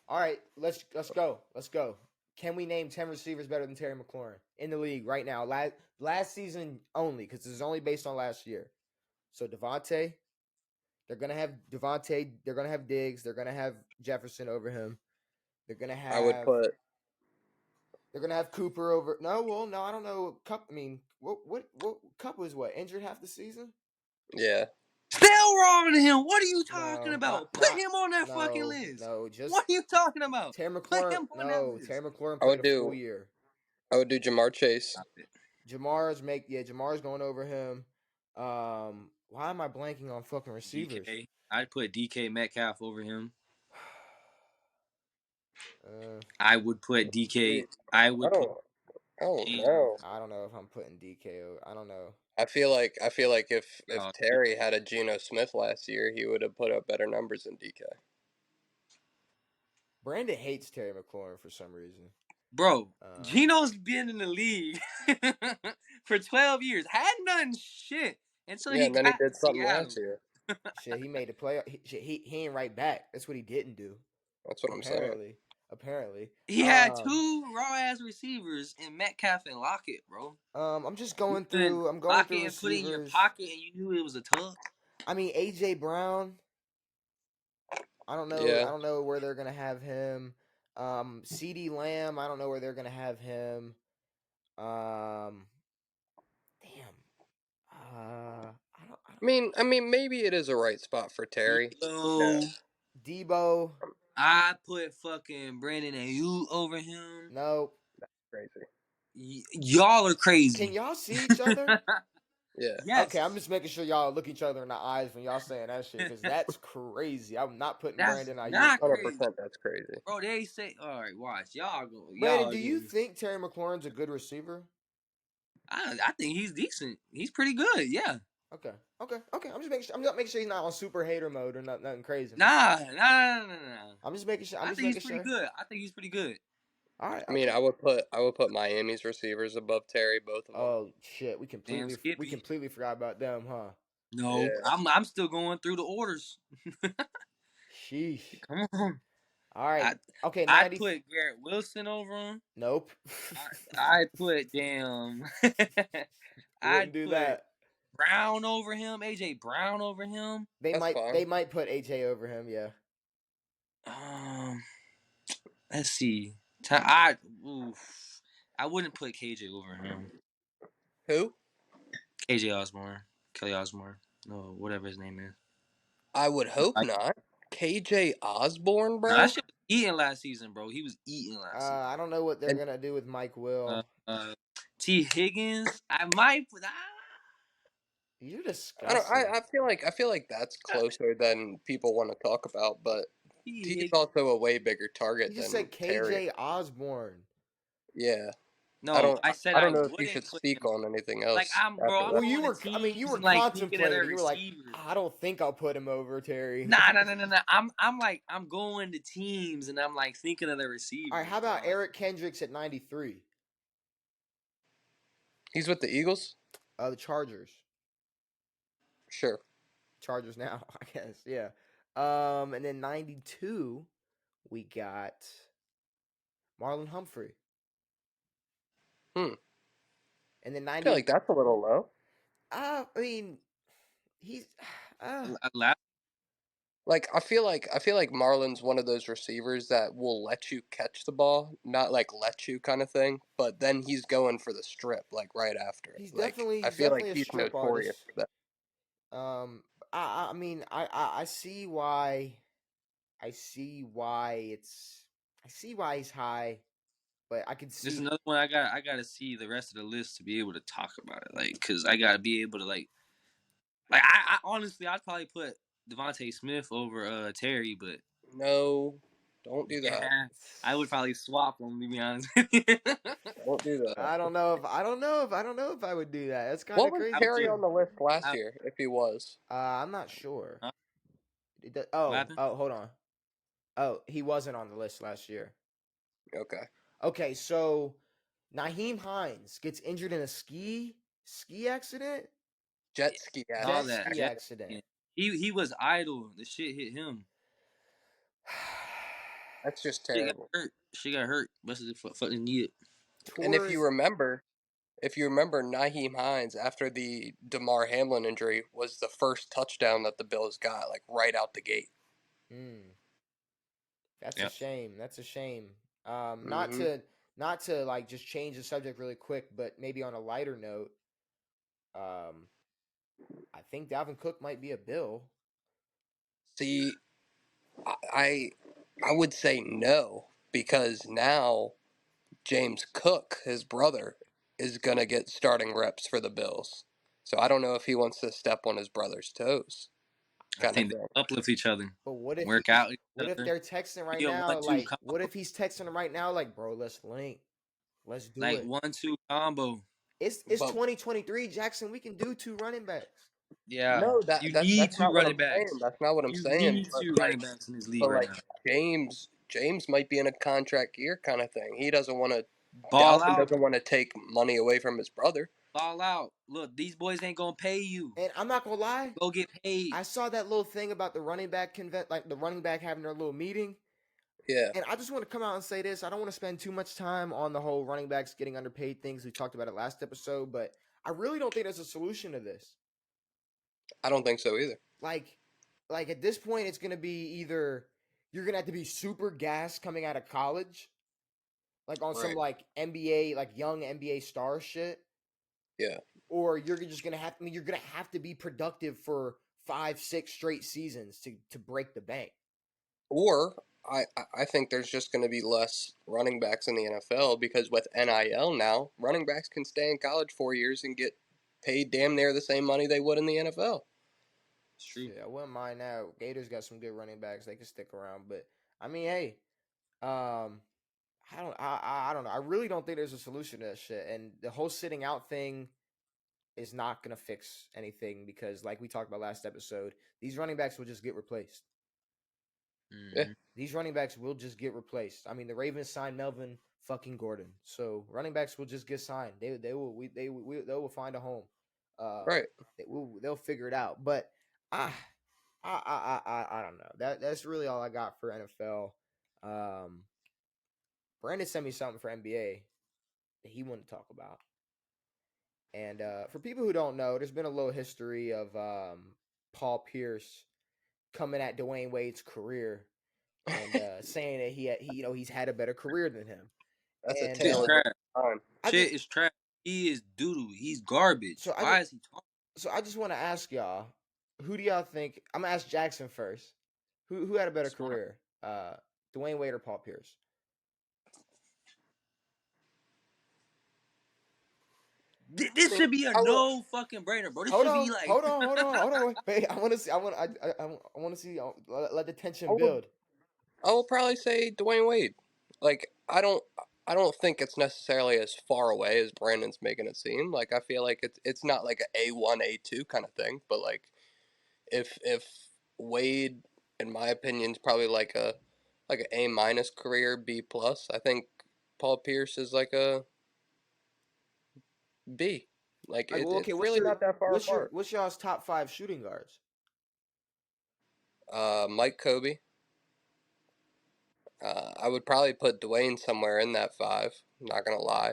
All right, let's go. Let's go. Can we name 10 receivers better than Terry McLaurin in the league right now? Last season only, because this is only based on last year. So Devontae, they're gonna have Devontae. They're gonna have Diggs. They're gonna have Jefferson over him. They're gonna have. I would put. They're gonna have Cooper over. No, well, no, I don't know. Cup. I mean, what Cup was what injured half the season? Yeah. Still wrong to him. What are you talking about? Put him on that no, fucking list. No, just what are you talking about? Terry Put McLaurin. him on that No, list. Terry McLaurin I would played a do- full year. I would do Jamar Chase. Jamar's going over him. Why am I blanking on fucking receivers? DK. I'd put DK Metcalf over him. I would put DK. I would put. I don't know. I don't know if I'm putting DK. I don't know. I feel like if Terry had a Geno Smith last year, he would have put up better numbers than DK. Brandon hates Terry McLaurin for some reason. Bro, Geno's been in the league for 12 years. Hadn't done shit until and then he did something last year. Shit, he made a play. He ain't right back. That's what he didn't do. That's what I'm saying. Apparently, he had 2 raw ass receivers in Metcalf and Lockett, bro. I'm just going through. I'm going Lockett through and put it in your receivers. pocket, and you knew it was a tuck. I mean, AJ Brown. I don't know. Yeah. I don't know where they're gonna have him. CeeDee Lamb. I don't know where they're gonna have him. Damn. I mean, maybe it is a right spot for Terry. Debo. I put fucking Brandon Ayuk over him. No. That's crazy. Y'all are crazy. Can y'all see each other? Yeah. Yes. Okay, I'm just making sure y'all look each other in the eyes when y'all saying that shit, because that's crazy. I'm not putting That's Brandon Ayuk. not crazy. 100% that's crazy. Bro, they say, all right, watch. Brandon, Y'all do you go. think Terry McLaurin's a good receiver? I think he's decent. He's pretty good, yeah. Okay. I'm just making sure. I'm not making sure he's not on super hater mode or nothing crazy. Nah. I'm just making sure. I'm I just think he's making pretty sure. good. I think he's pretty good. All right. I mean, Okay. I would put Miami's receivers above Terry, both of them. Oh shit, we Damn Skippy. completely forgot about them, huh? No, Yeah. I'm still going through the orders. Sheesh. Come on. All right. I Okay, I'd 90. put Garrett Wilson over him. Nope. I'd put damn. Wouldn't I'd do put that. Brown over him. AJ Brown over him. That's They fine. might put AJ over him, yeah. Um, let's see. I oof. I wouldn't put KJ over him. Who? KJ Osborne, Kelly Osborne, no, whatever his name is. I would hope not. KJ Osborne, No, that bro? shit was eating last season, bro. He was eating last season. I don't know what they're And gonna do with Mike Will. T Higgins, I might put. You're I don't disgusting. I feel like that's closer than people want to talk about, but T he's Higgins. also a way bigger You target just than said Terry. KJ Osborne. Yeah. No, I said I I don't know if you wouldn't should put speak him. on anything Like else bro, after I'm Well, that. going to you teams were and like thinking of their contemplating. You were like, receivers. I don't think I'll put him over Terry. Nah. I'm going to teams and I'm like thinking of the All right, receivers, how about dog. Eric Kendricks at 93? He's with the Eagles? The Chargers. Sure. Chargers now, I guess. Yeah. And then 92, we got Marlon Humphrey. Hmm. And then I feel 90. like that's a little low. I mean, he's. Last Like I feel like Marlon's one of those receivers that will let you catch the ball, not like let you kind of thing, but then he's going for the strip like right after it. Like I He's feel like definitely a he's strip notorious artist. for that. I mean, I see why. I see why it's. I see why he's high, but I can This is see. another one I gotta see the rest of the list to be able to talk about it. Like, cause I gotta be able to I honestly I'd probably put Devontae Smith over Terry, but No, don't do that. yeah, I would probably swap them to be honest with you. Don't do that. I don't know if I would do that. That's kind What of was I crazy would Terry too. on the list last I, year if he was? I'm not sure. huh? What Oh, happened? hold on. Oh, he wasn't on the list last year. Okay. Okay, so Naheem Hines gets injured in a ski accident. Jet ski Saw Jet that. ski accident. Jet. accident. He was idle. The shit hit him. That's just She got terrible. hurt. She got hurt. Busted fucking knee. And Tours. if you remember, Naheem Hines after the DeMar Hamlin injury was the first touchdown that the Bills got, like right out the gate. Mm, that's a Yep. shame. That's a shame. Hmm Not to like just change the subject really quick, but maybe on a lighter note. Um, I think Dalvin Cook might be a Bill. See, I I would say no because now James Cook, his brother, is gonna get starting reps for the Bills. So I don't know if he wants to step on his brother's toes, I kind of think they thing. uplift each other, But what if work out each what if other. they're texting right Be a now? 1-2 Like, what combo. if he's texting them right now? Like, bro, let's link. Let's do Like it. 1-2 combo. It's But 2023, Jackson. We can do two running backs. Yeah. no, You need that's two not what running I'm saying. backs. That's not what I'm You saying. need two running backs in this league But right like now. James might be in a contract year kind of thing. He doesn't want to. Ball Dalvin out. doesn't want to take money away from his brother. Ball out. Look, these boys ain't gonna pay you. And I'm not gonna lie, Go get paid. I saw that little thing about the running back like the running back having their little meeting. Yeah, And I just want to come out and say this. I don't want to spend too much time on the whole running backs getting underpaid things. We talked about it last episode, but I really don't think there's a solution to this. I don't think so either. Like, at this point, it's gonna be either you're gonna have to be super gas coming out of college, like on some Right. like NBA, like young NBA star shit, Yeah. or you're just gonna have. I mean, you're gonna have to be productive for 5, 6 straight seasons to break the bank. Or I think there's just going to be less running backs in the NFL because with NIL now, running backs can stay in college 4 years and get paid damn near the same money they would in the NFL. It's true. Shit, I wouldn't mind that. Gators got some good running backs. They can stick around. But I mean, hey, um, I don't know. I really don't think there's a solution to that shit. And the whole sitting out thing is not gonna fix anything because, like we talked about last episode, these running backs will just get replaced. Yeah, Mhm. These running backs will just get replaced. I mean, the Ravens signed Melvin fucking Gordon, so running backs will just get signed. They will find a home. right. They'll figure it out. But I I don't know. That's really all I got for NFL. Brandon sent me something for NBA that he wanted to talk about. And for people who don't know, there's been a little history of Paul Pierce coming at Dwayne Wade's career and saying that he's had a better career than him. That's a And Shit is tale as old trash. as time. I Shit just is trash. He is doodoo. He's garbage. so I just Why is he talking? so I just want to ask y'all, who do y'all think? I'm gonna ask Jackson first. Who had a better Smart. career, Dwayne Wade or Paul Pierce? This should be a I will. no fucking brainer, bro. This Hold should on, be like. hold on. Wait, I want to see. I want to see. Let the tension I will. build. I will probably say Dwayne Wade. Like I don't think it's necessarily as far away as Brandon's making it seem. Like I feel like it's not like A1 A2 kind of thing, but like if Wade, in my opinion, is probably like a A- career, B+. I think Paul Pierce is like a B. Like Like, well, okay, it's really not that far apart. what's y'all's top five shooting guards? Mike Kobe. I would probably put Dwayne somewhere in that five. Not gonna lie.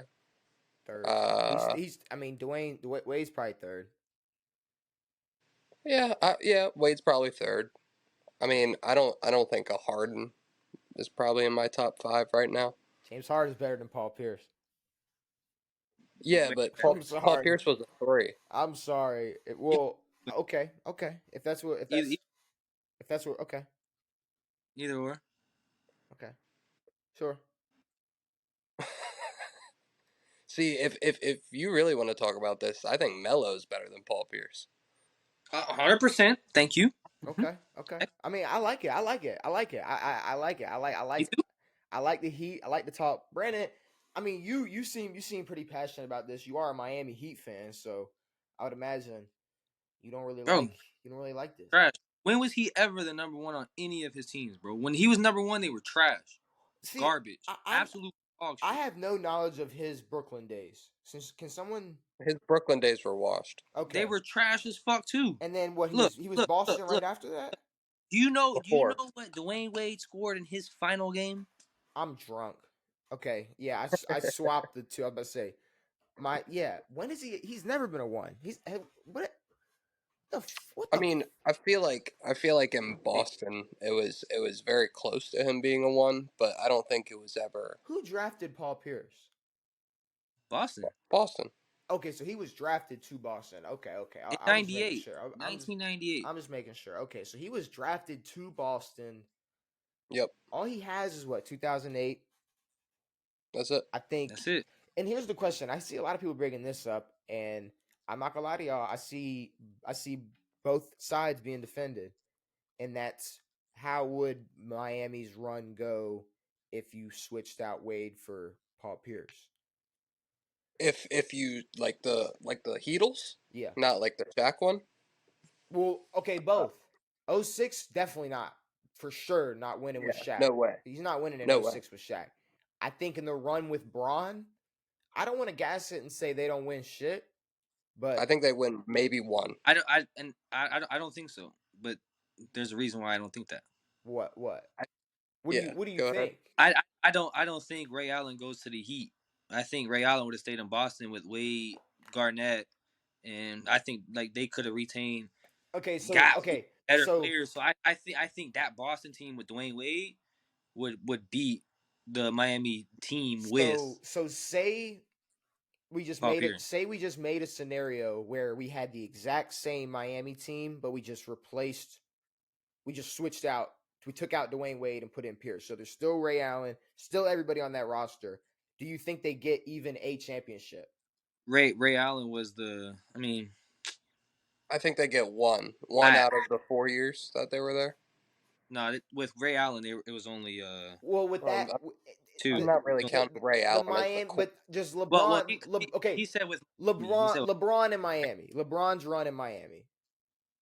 Third. Uh, He's. I mean, Dwayne Wade's probably third. yeah, Wade's probably third. I mean, I don't think a Harden is probably in my top five right now. James Harden's better than Paul Pierce. Yeah, Way but better. I'm Paul sorry. Pierce was a three. I'm sorry. Okay, okay. Either, If that's what, okay, either or. okay, sure. See, if you really want to talk about this, I think Melo's better than Paul Pierce. 100%. Thank you. Okay, okay. I mean, I like it. I like it. I like it. I like it. Me too. I like the heat. I like the talk. Brandon, I mean, you seem pretty passionate about this. You are a Miami Heat fan, so I would imagine Bro, you don't really like this. trash. When was he ever the number one on any of his teams, bro? When he was number one, they were trash. See, Garbage. Absolute dog I shit. have no knowledge of his Brooklyn days. Since can someone His Brooklyn days were washed They okay? were trash as fuck too. And then what Look, he was look, look, Boston right look. after that. Do you before. know what Dwayne Wade scored in his final game? I'm drunk. Okay, yeah, I swapped the two. I was about to say When is he? He's never been a one. What I the mean, I feel like in Boston it was very close to him being a one, but I don't think it was ever who drafted Paul Pierce? Boston. Boston. Okay, so he was drafted to Boston. Okay. In I'm just making 98. sure. 1998. I'm just making sure. Okay, so he was drafted to Boston. Yep, All he has is what 2008. that's it. I think. That's it. And here's the question: I see a lot of people bringing this up, and I'm not gonna lie to y'all. I see both sides being defended, and that's how would Miami's run go if you switched out Wade for Paul Pierce? If you like the Heatles, Yeah. not like the Shaq one. Well, okay, Uh, both. '06 definitely not. For sure not winning with yeah, Shaq. no way, He's not winning in no way. '06 with Shaq. I think in the run with Braun, I don't want to gas it and say they don't win shit, I but think they win maybe one. I don't think so. But there's a reason why I don't think that. what what I, yeah, what do you go ahead. think? I don't think Ray Allen goes to the Heat. I think Ray Allen would have stayed in Boston with Wade, Garnett, and I think like they could have retained got better So players. So I think that Boston team with Dwayne Wade would beat the Miami team with so Paul Pierce. say we just made a scenario where we had the exact same Miami team, but we just switched out. We took out Dwayne Wade and put in Pierce. So there's still Ray Allen, still everybody on that roster. Do you think they get even a championship? Ray Allen was the. I mean, I think they get one I out of the 4 years that they were there. no with Ray Allen it was only Well, with Um, that, I'm two. the not really No, counting Ray the Allen as the Miami, core. but just well, LeBron. he Okay, said with Miami. He LeBron. said LeBron in Miami. LeBron's run in Miami.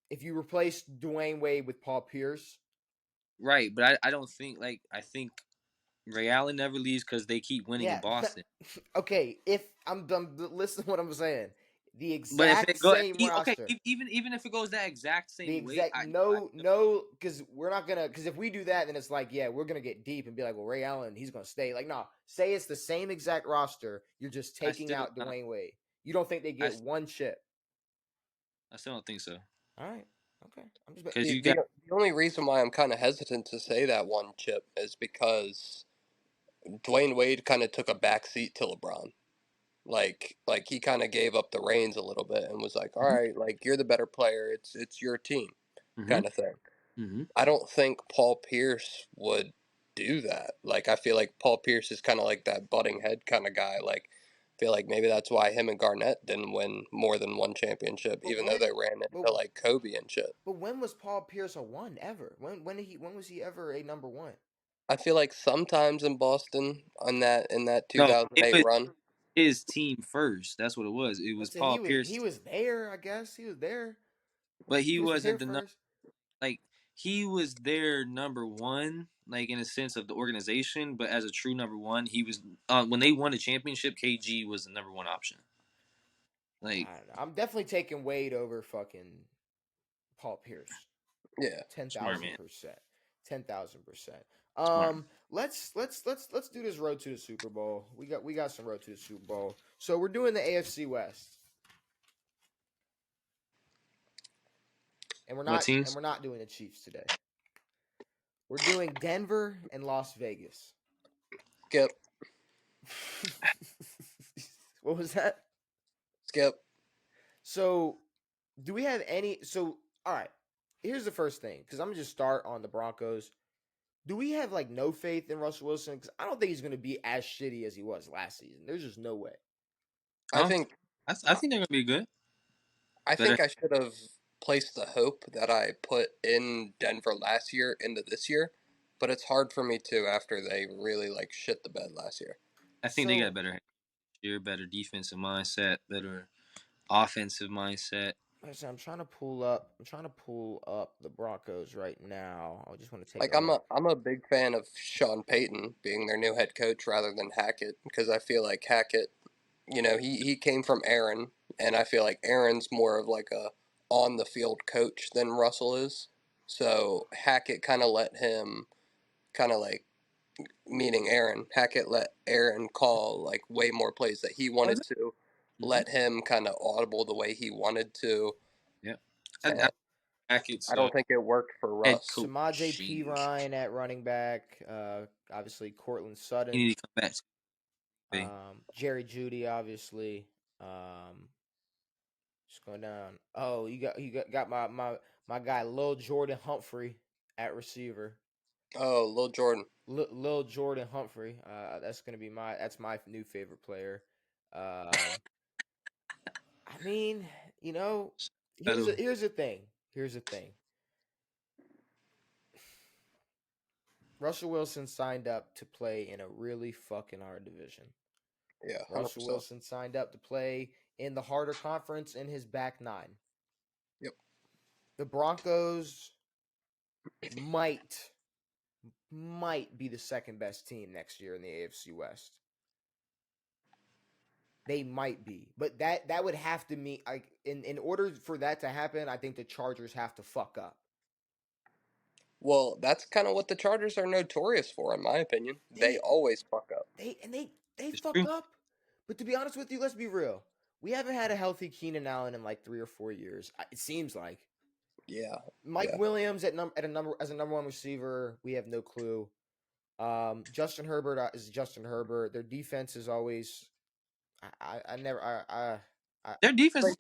If you replace Dwayne Wade with Paul Pierce, right, but I don't think I think Ray Allen never leaves because they keep winning in yeah. Boston. Okay, if I'm done, listen to what I'm saying. The But if exact it go same okay, roster. even if it goes that exact The same way, exact I no, because we're not gonna. Because if we do that, then it's like, yeah, we're gonna get deep and be like, well, Ray Allen, he's gonna stay. Like, no, say it's the same exact roster. You're just I taking still out Dwayne Wade. You don't think they I, get one chip? I still don't think so All right, okay. I'm just. because The, you the got the only reason why I'm kind of hesitant to say that one chip is because Dwayne Wade kind of took a back seat to LeBron. Like he kind of gave up the reins a little bit and was like, "All hmm right, like you're the better player. It's your team," hmm kind of thing. hmm I don't think Paul Pierce would do that. Like I feel like Paul Pierce is kind of like that butting head kind of guy. Like I feel like maybe that's why him and Garnett didn't win more than one championship, But even though they when? ran But into like Kobe and shit. but when was Paul Pierce a one ever? When was he ever a number one? I feel like sometimes in Boston on that in that no, it 2008 was run, his team first. That's what it was. It was Let's say Paul he Pierce, was there. I guess he was there. but he He was there wasn't the first. like he was their number one, like in a sense of the organization. But as a true number one, he was when they won the championship. KG was the number one option. Like I don't know. I'm definitely taking Wade over fucking Paul Pierce. yeah. Ten smart thousand man, percent. 10,000%. smart. Let's do this road to the Super Bowl. We got some road to the Super Bowl. So we're doing the AFC West. And we're What not and teams? we're not doing the Chiefs today. We're doing Denver and Las Vegas. Skip, What was that? skip. So, do we have any? So, all right. Here's the first thing, because I'm gonna just start on the Broncos. Do we have like no faith in Russell Wilson? Because I don't think he's gonna be as shitty as he was last season. There's just no way. I I think I think they're gonna be good. I Better. think I should have placed the hope that I put in Denver last year into this year, but it's hard for me to after they really like shit the bed last year. I think they got So, better year, better defensive mindset, better offensive mindset. listen, I'm trying to pull up. I'm trying to pull up the Broncos right now. I just want to take Like a look. I'm a big fan of Sean Payton being their new head coach rather than Hackett because I feel like Hackett, he came from Aaron and I feel like Aaron's more of like a on the field coach than Russell is. So Hackett kind of let him kind of like meaning Aaron Hackett let Aaron call like way more plays that he wanted to, Mm-hmm. let him kind of audible the way he wanted to, Yeah, I and back it's I don't think it worked for head Russ. coach Samaje P. change. Ryan at running back. Obviously Cortland He Sutton. need to come back. To Jerry Judy, obviously. Just going down. Oh, you got my guy Lil Jordan Humphrey at receiver. Oh, Lil Jordan. Lil Jordan Humphrey. That's my new favorite player. Um, I mean, you know, Settle. here's the thing. Here's the thing. Russell Wilson signed up to play in a really fucking hard division. Yeah, 100%. Russell Wilson signed up to play in the harder conference in his back nine. Yep. The Broncos might be the second best team next year in the AFC West. They might be, but that would have to mean like in order for that to happen, I think the Chargers have to fuck up. Well, that's kind of what the Chargers are notorious for, in my opinion. They They always fuck up. they It's fuck true. up. But to be honest with you, let's be real. We haven't had a healthy Keenan Allen in like 3 or 4 years. It seems like Yeah, Mike yeah. Williams at a number as a number one receiver. We have no clue. Justin Herbert is Justin Herbert. Their defense is always. I never. I Their defense is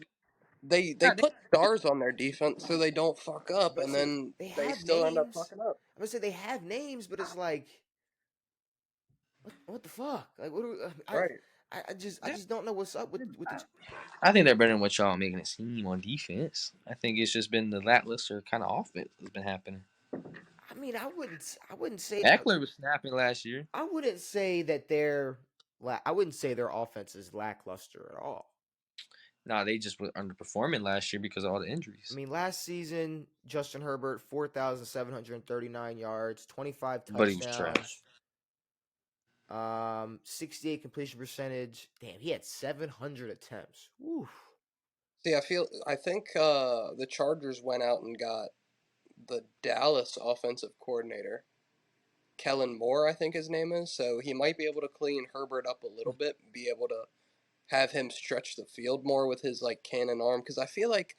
They God, put stars on their defense so they don't fuck up, but and see, then they they have still end up names. fucking up. I'm gonna say they have names, but it's like, what the fuck? Like, what do we, Right. I just don't know what's up with the. I think they're better than what y'all making it seem on defense. I think it's just been the lackluster kind of offense that's been happening. I mean, I wouldn't say. Eckler was snapping last year. I wouldn't say that they're. I wouldn't say their offense is lackluster at all. Nah, they just were underperforming last year because of all the I injuries. mean, last season, Justin Herbert, 4,739 yards, 25 But he was trash. touchdowns, 68 completion percentage. Damn, he had 700 attempts. Woo. See, I think the Chargers went out and got the Dallas offensive coordinator, Kellen Moore, I think his name is. So he might be able to clean Herbert up a little bit, be able to have him stretch the field more with his like cannon arm. Because I feel like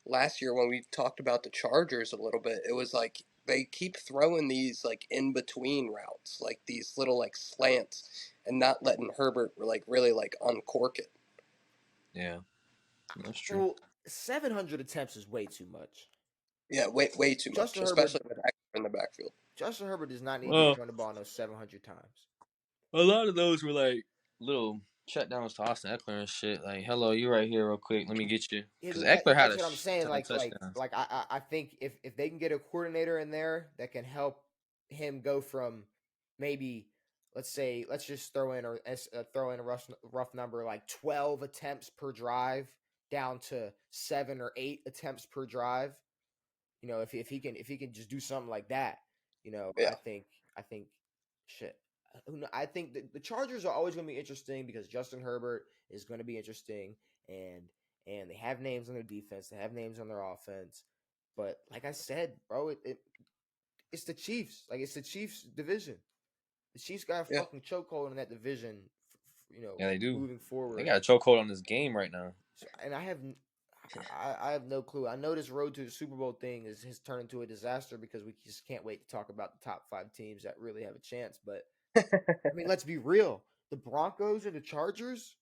last year when we talked about the Chargers a little bit, it was like they keep throwing these like in between routes, like these little like slants, and not letting Herbert like really like uncork it. Yeah, that's true. Well, 700 attempts is way too much. Yeah, way too much, Justin Herbert, especially with Eckler in the backfield. Justin Herbert does not need to be Well, throwing the ball no 700 times. a lot of those were like little shutdowns to Austin Eckler and shit. Like, hello, you right here, real quick. Let me get you. Yeah, Because Eckler had that's a what I'm saying. ton of Like, touchdowns. I think if they can get a coordinator in there that can help him go from maybe, let's just throw in a rough number like 12 attempts per drive down to 7 or 8 attempts per drive. You know, if he can just do something like that, you know, Yeah, I think shit. I think the Chargers are always going to be interesting because Justin Herbert is going to be interesting, and they have names on their defense, they have names on their offense. But like I said, bro, it's the Chiefs. Like it's the Chiefs division. The Chiefs got a yeah. fucking chokehold in that division. Yeah, they do. Moving They forward. got a chokehold on this game right now. So, and I have no clue. I know this road to the Super Bowl thing has turned into a disaster because we just can't wait to talk about the top 5 teams that really have a chance. But I mean, let's be real. The Broncos and the Chargers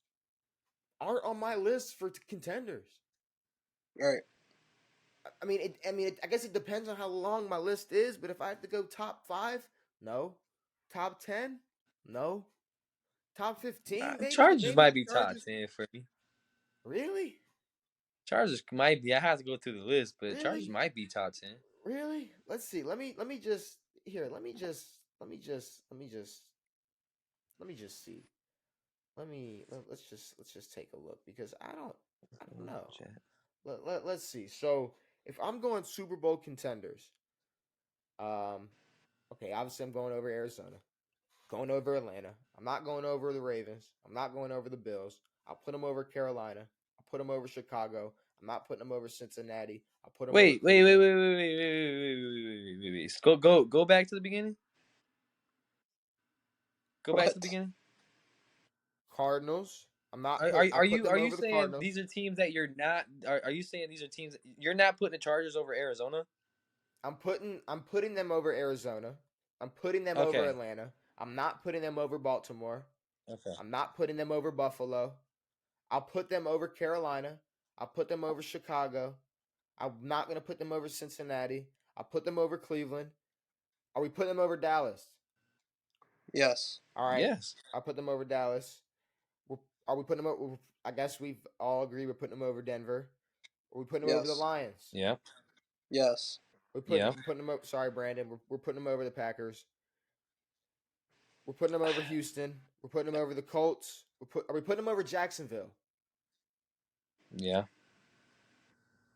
aren't on my list for contenders. Right. I guess it depends on how long my list is. But if I have to go top 5, no. Top 10, no. Top 15, maybe. Chargers Maybe might the be top Chargers. 10 for me. Really, Chargers might be. I have to go through the list, but Chargers really, might be top 10. really. Let's see. Let me just here. Let me just see. Let's just take a look because I don't know. Let's see. So if I'm going Super Bowl contenders, okay, obviously I'm going over Arizona, going over Atlanta. I'm not going over the Ravens. I'm not going over the Bills. I'll put them over Carolina. I'll put them over Chicago. I'm not putting them over Cincinnati. I'll put them over Wait, wait, wait, Cleveland. wait, wait, wait, wait, wait, wait, wait, wait. Go back to the beginning. Go back to the What? beginning. Cardinals. Are I put you them are you over the saying Cardinals. these are teams that you're not? Are you saying these are teams you're not putting the Chargers over Arizona? I'm putting them over Arizona. I'm putting them over Okay. Atlanta. I'm not putting them over Baltimore. Okay. I'm not putting them over Buffalo. I'll put them over Carolina. I'll put them over Chicago. I'm not going to put them over Cincinnati. I'll put them over Cleveland. Are we putting them over Dallas? Yes. All right. Yes. I'll put them over Dallas. Are we putting them over? I guess we've all agreed we're putting them over Denver. Are we putting them over the Yes. Lions? Yeah. Yes. Yeah. We're putting them over. Sorry, Brandon. We're putting them over the Packers. We're putting them over Houston. We're putting them over the Colts. Are we putting them over Jacksonville? Yeah.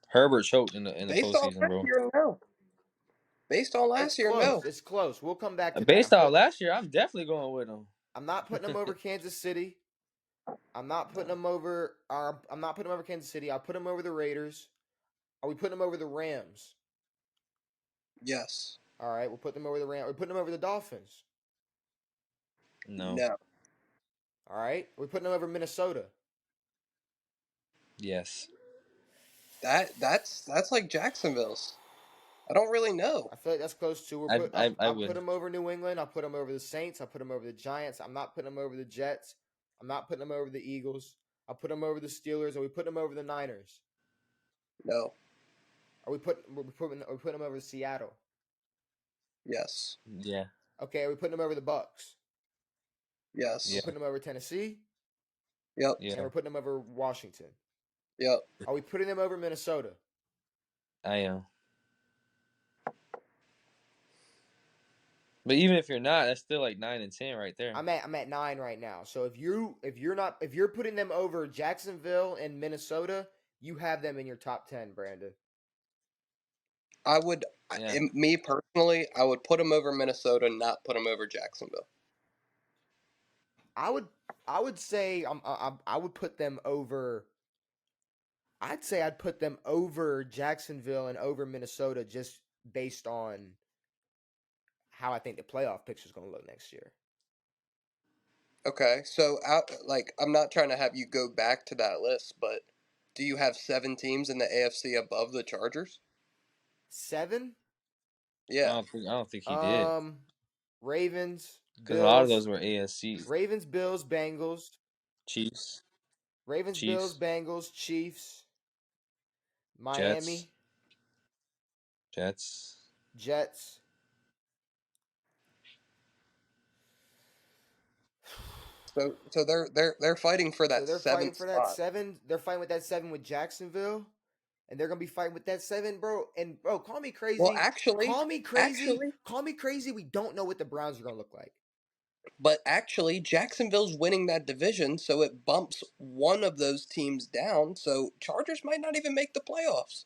Herbert choked in the Based on postseason, last bro. year, no. Based on It's last year, close. no. It's close. We'll come back to that. Based off last year, I'm definitely going with him. I'm not putting them over Kansas City. I'm not putting them over. I'm not putting them over Kansas City. I'll put them over the Raiders. Are we putting them over the Rams? Yes. All right, we'll put them over the Rams. We're putting them over the Dolphins. No. No. All right, we're putting them over Minnesota. Yes. That's like Jacksonville's. I don't really know. I feel like that's close to. I I'll put would. them over New England. I'll put them over the Saints. I'll put them over the Giants. I'm not putting them over the Jets. I'm not putting them over the Eagles. I'll put them over the Steelers. Are we putting them over the Niners? No. Are we putting them over Seattle? Yes. Yeah. Okay, are we putting them over the Bucks? Are we Yes. Yeah. putting them over Tennessee? Yep. and Yeah, we're putting them over Washington. Yep. Are we putting them over Minnesota? I am. But even if you're not, that's still like 9 and 10 right there. I'm at 9 right now. So if you're putting them over Jacksonville and Minnesota, you have them in your top 10, Brandon. I would, Yeah. me personally, I would put them over Minnesota, not put them over Jacksonville. I would say I would put them over. I'd say I'd put them over Jacksonville and over Minnesota just based on how I think the playoff picture is going to look next year. Okay, so I'm not trying to have you go back to that list, but do you have 7 teams in the AFC above the Chargers? 7? Yeah. I don't think he did. Ravens, Because a lot of Bills, those were ASC. Ravens, Bills, Bengals, Chiefs, Ravens, Bills, Chiefs, Bengals, Chiefs, Jets, Miami, Jets. Jets. So they're fighting for So that they're fighting 7th for that spot. 7. They're fighting with that 7 with Jacksonville. And they're gonna be fighting with that 7, bro. And bro, call me crazy. Well, actually, Call me crazy. We don't know what the Browns are gonna look like. but actually, Jacksonville's winning that division, so it bumps one of those teams down. So Chargers might not even make the playoffs.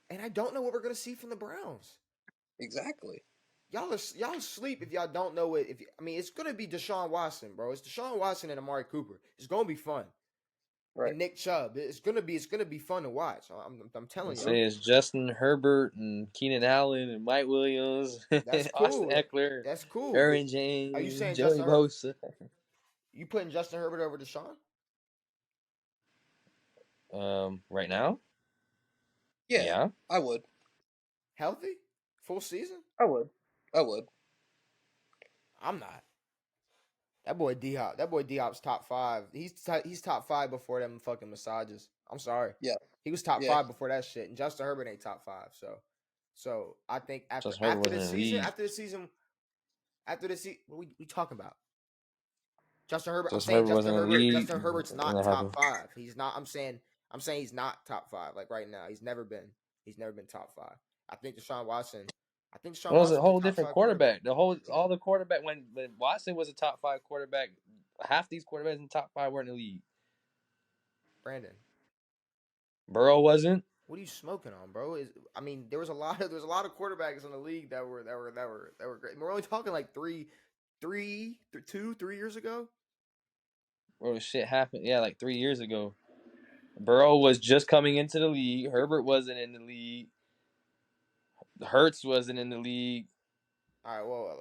And I don't know what we're gonna see from the Browns. Exactly. Y'all sleep if y'all don't know it. I mean, it's gonna be Deshaun Watson, bro. It's Deshaun Watson and Amari Cooper. It's gonna be fun. Right. And Nick Chubb. It's gonna be fun to watch. I'm telling you. Say it's Justin Herbert and Keenan Allen and Mike Williams, That's Austin cool. Eckler, That's cool. Aaron But James, are you saying Joey Justin Bosa. You putting Justin Herbert over Deshaun? Right now? Yeah. I would. Healthy? Full season? I would. I'm not. That boy D Hop's top 5. He's top 5 before them fucking massages. I'm sorry. Yeah. He was top Yeah. 5 before that shit. And Justin Herbert ain't top 5. So I think after Justin Herbert the wasn't in the season, what we talking about? Justin Herbert. Justin Herbert wasn't in the league. Justin Herbert's when not that top happened. 5. He's not. I'm saying he's not top 5. Like right now, he's never been top 5. I think Deshaun Watson. It was a whole top different 5 quarterback. All the quarterback when Watson was a top 5 quarterback, half these quarterbacks in the top 5 weren't in the league. Brandon, Burrow wasn't. what are you smoking on, bro? There was a lot of quarterbacks in the league that were great. We're only talking like 3 years ago. Bro, shit happened. Yeah, like 3 years ago. Burrow was just coming into the league. Herbert wasn't in the league. Hurts wasn't in the league. All right, well,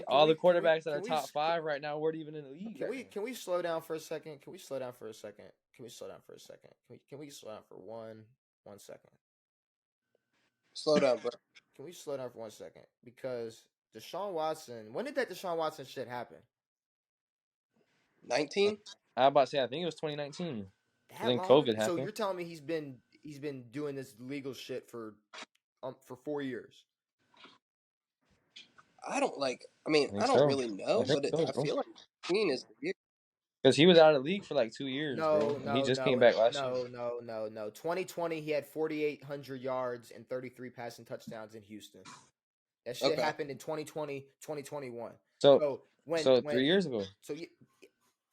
All the quarterbacks that are top 5 right now weren't even in the league. Can we slow down for a second? Can we slow down for a second? Can we slow down for 1 second? Slow down, bro. Can we slow down for 1 second? Because Deshaun Watson, when did that Deshaun Watson shit happen? 19? I was about to say, I think it was 2019. Then Long? COVID happened. So you're telling me he's been doing this legal shit for 4 years? I don't really know, I feel like 19 is the year. Because he was out of the league for like 2 years, bro. No, He just came back last year. No. 2020, he had 4,800 yards and 33 passing touchdowns in Houston. That shit happened in 2020, 2021. So 3 years ago. So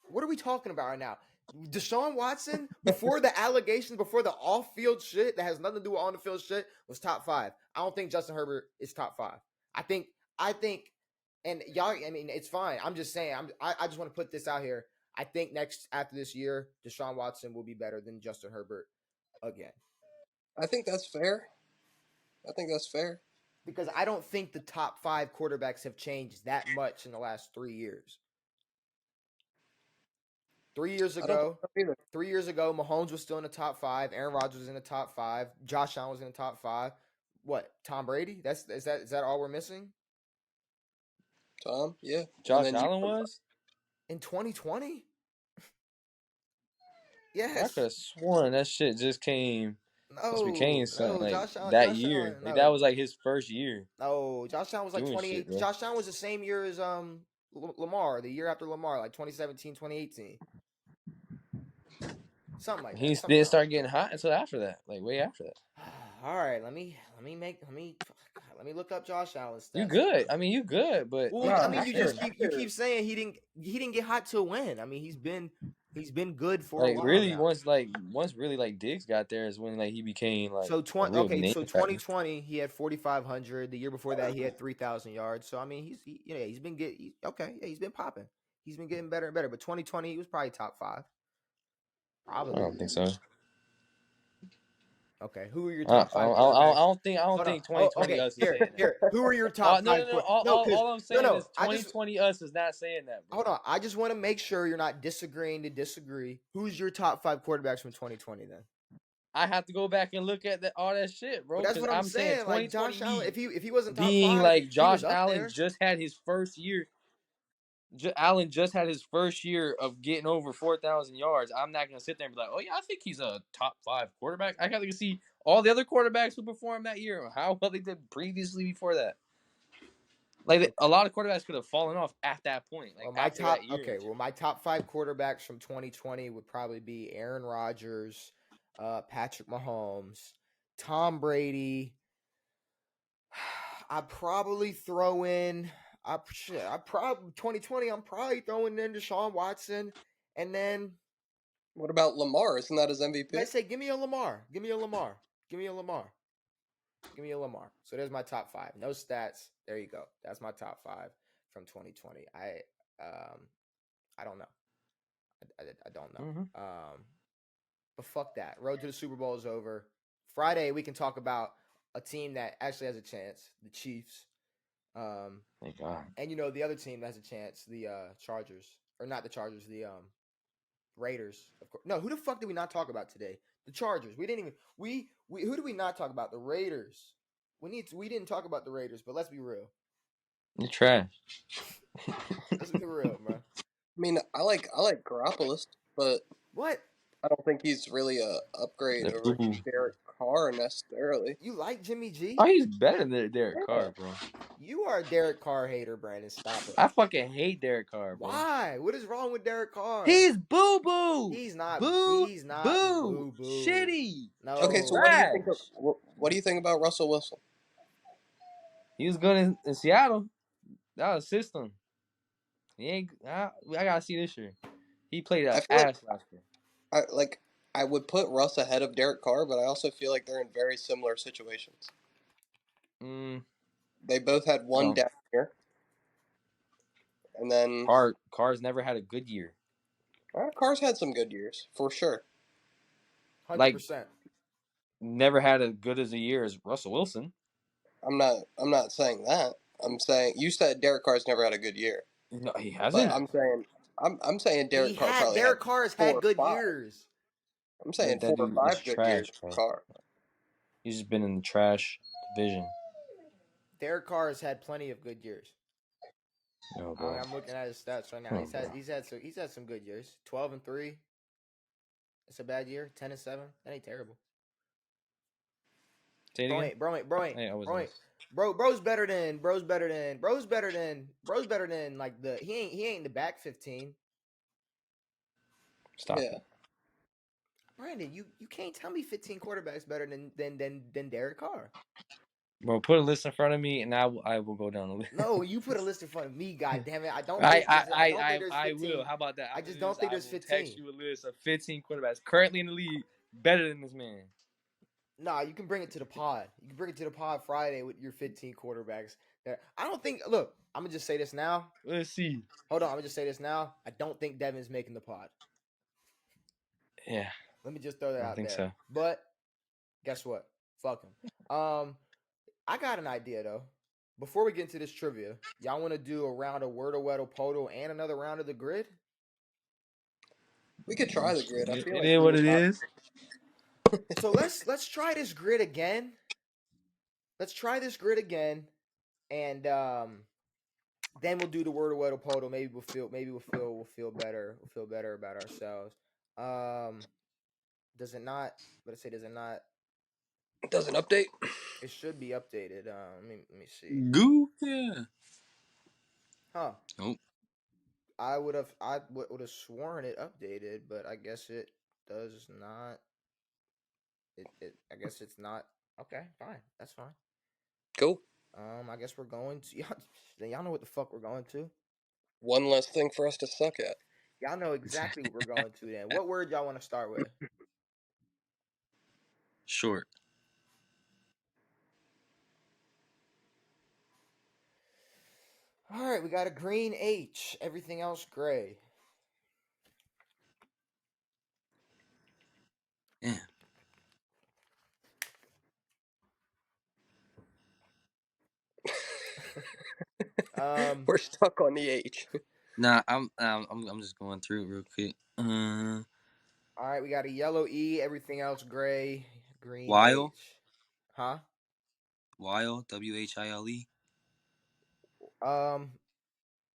what are we talking about right now? Deshaun Watson, before the allegations, before the off-field shit that has nothing to do with on-the-field shit, was top 5. I don't think Justin Herbert is top 5. I think, and y'all, it's fine. I'm just saying, I just want to put this out here. I think after this year, Deshaun Watson will be better than Justin Herbert again. I think that's fair. Because I don't think the top 5 quarterbacks have changed that much in the last 3 years. 3 years ago, Mahomes was still in the top 5. Aaron Rodgers was in the top 5. Josh Allen was in the top 5. What? Tom Brady? Is that all we're missing? Tom, yeah. Josh Allen was in 2020. Yes. I could have sworn that shit just became something Josh Allen, that year. Allen, that was like his first year. No, Josh Allen was like 28. Josh Allen was the same year as Lamar, the year after Lamar, like 2017, 2018. Something like He that. Something didn't around start like getting hot until after that, like way after that. that. All right, let me look up Josh Allen's You stats. good? Hold on. I mean, you good, but Well, I Nah, mean, after you keep saying he didn't get hot to win. I mean, he's been good for a like while really now. once really like Diggs got there is when like he became like So a real name so factor. 2020 he had 4,500. The year before that he had 3,000 yards. So I mean he's been he's been popping. He's been getting better and better. But 2020 he was probably top 5. I Probably. don't think so. Okay, who are your I, top I, 5 I quarterbacks? I don't Hold on. think Oh, 2020 okay. us is saying that. Here. Who are your top No, no, 5 no. No, because All I'm saying is I just 2020 us is not saying that, bro. hold on. I just want to make sure you're not disagreeing to disagree. Who's your top 5 quarterbacks from 2020 then? I have to go back and look at all that shit, But bro. that's Because what I'm I'm saying saying. Like 2020 Josh Allen, me if he wasn't top being 5, like he was Josh up Allen there. just had his first year. Allen just had his first year of getting over 4,000 yards. I'm not gonna sit there and be like, oh yeah, I think he's a top 5 quarterback. I got to see all the other quarterbacks who performed that year, how well they did previously before that. Like a lot of quarterbacks could have fallen off at that point, like Well, after that year. my top 5 quarterbacks from 2020 would probably be Aaron Rodgers, Patrick Mahomes, Tom Brady. I'd probably throw in. I probably 2020. I'm probably throwing in Deshaun Watson, and then what about Lamar? Isn't that his MVP? I say, give me a Lamar. Give me a Lamar. Give me a Lamar. Give me a Lamar. So there's my top 5. No stats. There you go. That's my top 5 from 2020. I don't know. I don't know. Mm-hmm. But fuck that. Road to the Super Bowl is over. Friday we can talk about a team that actually has a chance, the Chiefs. Thank God. And the other team that has a chance, the Chargers, or not the Chargers, the Raiders. Of course. No, who the fuck did we not talk about today? The Chargers. We didn't even who did we not talk about? The Raiders. We didn't talk about the Raiders, but let's be real. You're trash. Let's be real, bro. I mean, I like Garoppolo, but What? I don't think he's really a upgrade The over boo-boo. Derek Carr necessarily. You like Jimmy G? Oh, he's better than Derek Yeah. Carr, bro. You are a Derek Carr hater, Brandon. Stop it. I fucking hate Derek Carr, bro. Why? What is wrong with Derek Carr? He's boo-boo. He's not Boo. boo. Shitty. No. Okay, so what do you think about Russell Wilson? He was good in Seattle. That was a system. He ain't. I gotta see this year. He played I an feel ass last year. I would put Russ ahead of Derek Carr, but I also feel like they're in very similar situations. They both had one down year, and then Carr's never had a good year. Carr's had some good years for sure. 100%. Never had as good as a year as Russell Wilson. I'm not saying that. I'm saying you said Derek Carr's never had a good year. No, he But hasn't. I'm saying Derek Carr probably Derek Carr has had good years. I'm saying That 4 or dude 5 is good trash, years bro. for Carr. He's just been in the trash division. Derek Carr has had plenty of good years. No, bro. I'm looking at his stats right now. He's had some good years. 12-3. It's a bad year. 10-7. That ain't terrible. Say it again. Bro's better than like he ain't in the back 15. Stop Yeah. it. Brandon, you can't tell me 15 quarterbacks better than Derek Carr. Bro, put a list in front of me, and I will go down the list. No, you put a list in front of me. God damn it! I don't think there's 15. I will. How about that? I just don't think there's 15. Text you a list of 15 quarterbacks currently in the league better than this man. Nah, you can bring it to the pod. You can bring it to the pod Friday with your 15 quarterbacks. I don't think. Look, I'm gonna just say this now. Let's see. Hold on, I'm gonna just say this now. I don't think Devin's making the pod. Yeah. Let me just throw that out there. I think so. But guess what? Fuck him. I got an idea though. Before we get into this trivia, y'all want to do a round of Wordle, Weddle, Podle and another round of the grid? We could try the grid. I feel it is what it is. So let's try this grid again. Let's try this grid again, and then we'll do the Wordle, Weddle, Podle. Maybe we'll feel better. We'll feel better about ourselves. Does it not? Does it not? It doesn't update. It should be updated. Let me see. Goo? Yeah. Huh. Nope. I would have sworn it updated, but I guess it does not. I guess it's not. Okay, fine. That's fine. Cool. I guess we're going to y'all know what the fuck we're going to. One less thing for us to suck at. Y'all know exactly what we're going to then. What word y'all want to start with? Short. All right, we got a green H. Everything else gray. Yeah. We're stuck on the H. Nah, I'm just going through it real quick. All right, we got a yellow E. Everything else gray. Green Wile. H. Huh? Wile. WHILE. Um.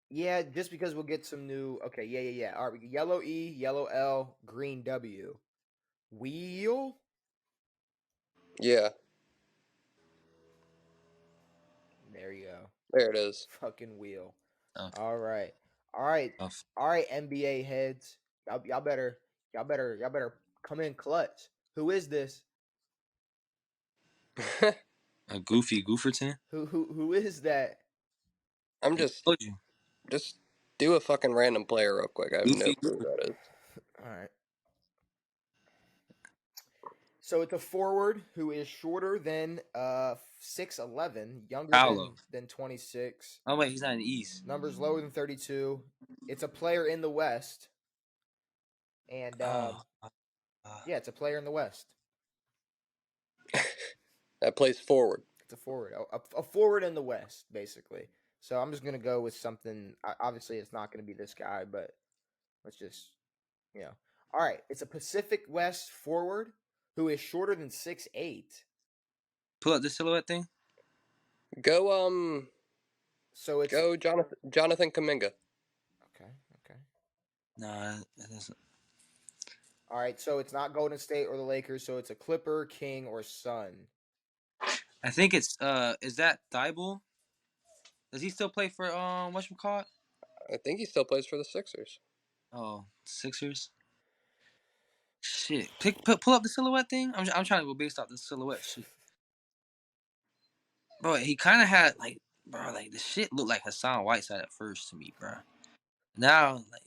Yeah, just because we'll get some new. Okay, yeah. All right, we got yellow E, yellow L, green W. Wheel. Yeah, There you go. there it is. Fucking wheel. Okay. All right. All right. Tough. All right, NBA heads. Y'all better come in clutch. Who is this? A goofy Gooferton. Who is that? I'm I just told you. do a fucking random player real quick. I have no Goofy clue who Gooferton. that is. All right. So it's a forward who is shorter than 6'11", younger Paolo. than 26, Oh wait, he's not in the East. numbers lower than 32. It's a player in the West, and Oh. yeah, it's a player in the West. That plays forward. It's a forward, a forward in the West, basically. So I'm just gonna go with something. Obviously, it's not gonna be this guy, but let's just, you know. All right, it's a Pacific West forward who is shorter than 6'8". Pull up the silhouette thing. Go So it's go Jonathan Kuminga. okay. Nah, that doesn't. All right, so it's not Golden State or the Lakers, so it's a Clipper, King, or Sun. I think it's is that Thibault? Does he still play for whatchamacallit? I think he still plays for the Sixers. Oh, Sixers. Shit. Pull up the silhouette thing. I'm trying to go based off the silhouette shit. Bro, he kind of had like, bro, like the shit looked like Hassan Whiteside at first to me, bro. Now, like,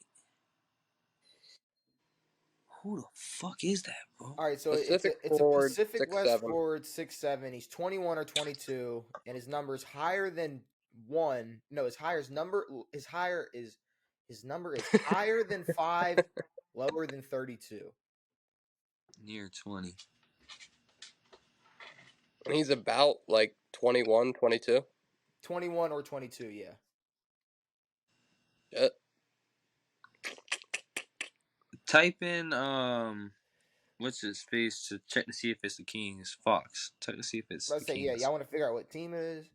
who the fuck is that, bro? All right, so Pacific it's a forward, Pacific West 6'7". forward, 6'7". He's 21 or 22, and his number's higher than one. No, his number is higher than 5, lower than 32. Near 20. And he's about like 21, 22. 21 or 22, yeah. Shit. Type in what's his face to check to see if it's the King. It's Fox. Check to see if it's Let's the say, yeah, Kings. y'all want to figure out what team it is?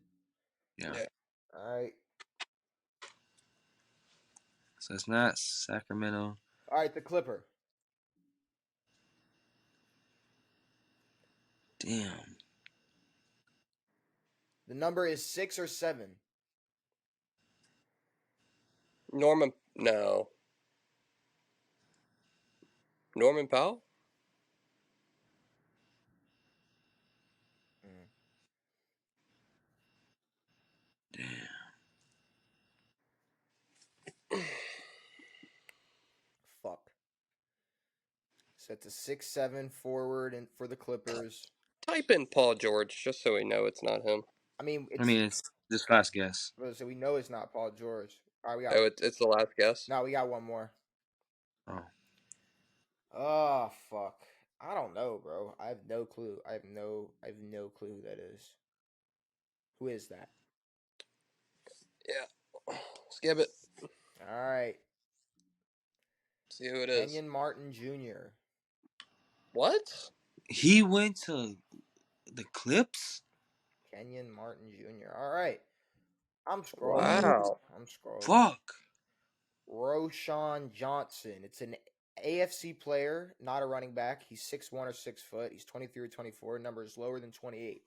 Yeah. All right. So it's not Sacramento. All right, the Clipper. Damn. The number is 6 or 7. Norman Powell? Mm, Damn. fuck. So it's a 6'7" forward and for the Clippers. Type in Paul George just so we know it's not him. I mean, It's this last guess. so we know it's not Paul George. All right, we got. Oh, it's the last guess. No, we got one more. Oh. Oh fuck. I don't know, bro. I have no clue. I have no clue who that is. Who is that? Yeah. Skip it. All right. See who it is. Kenyon Martin Jr. What? He went to the Clips? Kenyon Martin Jr. All right. I'm scrolling. Wow. I'm scrolling. Fuck. Roshan Johnson. It's an AFC player, not a running back. He's 6'1" or 6 foot. He's 23 or 24. Number is lower than 28.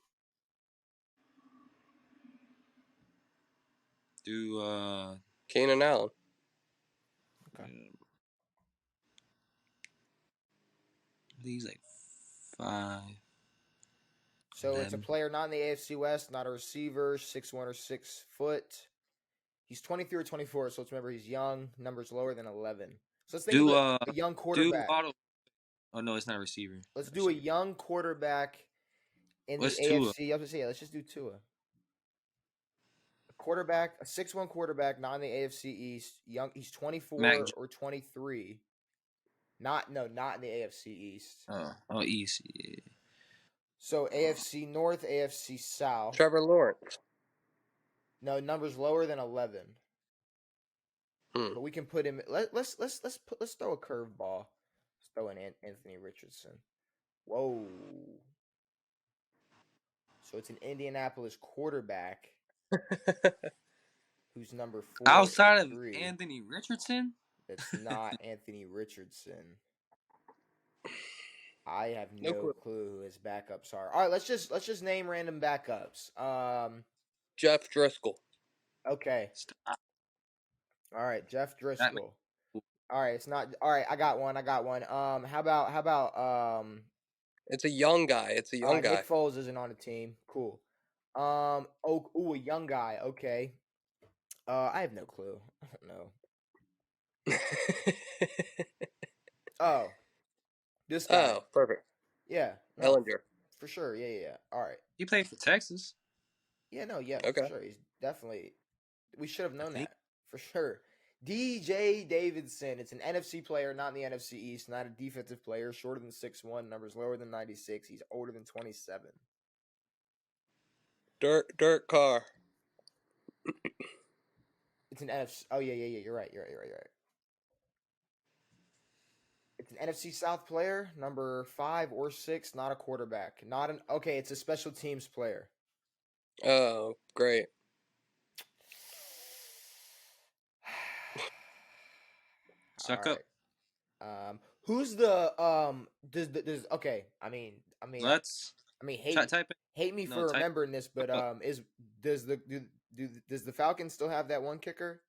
Do Keenan Allen. Okay. He's like 5. So it's a 11. player not in the AFC West, not a receiver, 6'1" or 6 foot. He's 23 or 24, so let's remember he's young. Numbers lower than 11. So let's think of Do a young do quarterback. Waddle. Oh no, it's not a receiver. Let's do a young quarterback in What's the Tua? AFC. I was gonna say, let's just do Tua. A quarterback, a 6'1" quarterback, not in the AFC East. Young, he's 24 or 23. Not in the AFC East. Oh, East. Yeah. So AFC North, AFC South. Trevor Lawrence. No, numbers lower than 11. But we can put him. Let's throw a curveball. Let's throw in Anthony Richardson. Whoa. So it's an Indianapolis quarterback who's number 4. Outside of 3. Anthony Richardson? That's not Anthony Richardson. I have no clue who his backups are. All right, let's just name random backups. Jeff Driscoll. Okay. Stop. All right, Jeff Driscoll. All right, it's not. All right, I got one. How about It's a young guy. Guy. Nick Foles isn't on the team. Cool. A young guy. Okay. I have no clue. I don't know. Oh, this guy. Oh, perfect. Yeah. No, Ellinger. For sure. Yeah. All right. He played for Texas. Yeah. No. Yeah. Okay. For sure. He's definitely. We should have known that for sure. DJ Davidson. It's an NFC player, not in the NFC East. Not a defensive player. Shorter than 6'1", numbers lower than 96. He's older than 27. Dirk Carr. It's an NFC. Oh yeah. You're right. It's an NFC South player, number 5 or 6, not a quarterback. Okay, it's a special teams player. Oh, great. Suck up. Who's the does okay? I mean, hate me for remembering this, but does the Falcons still have that one kicker?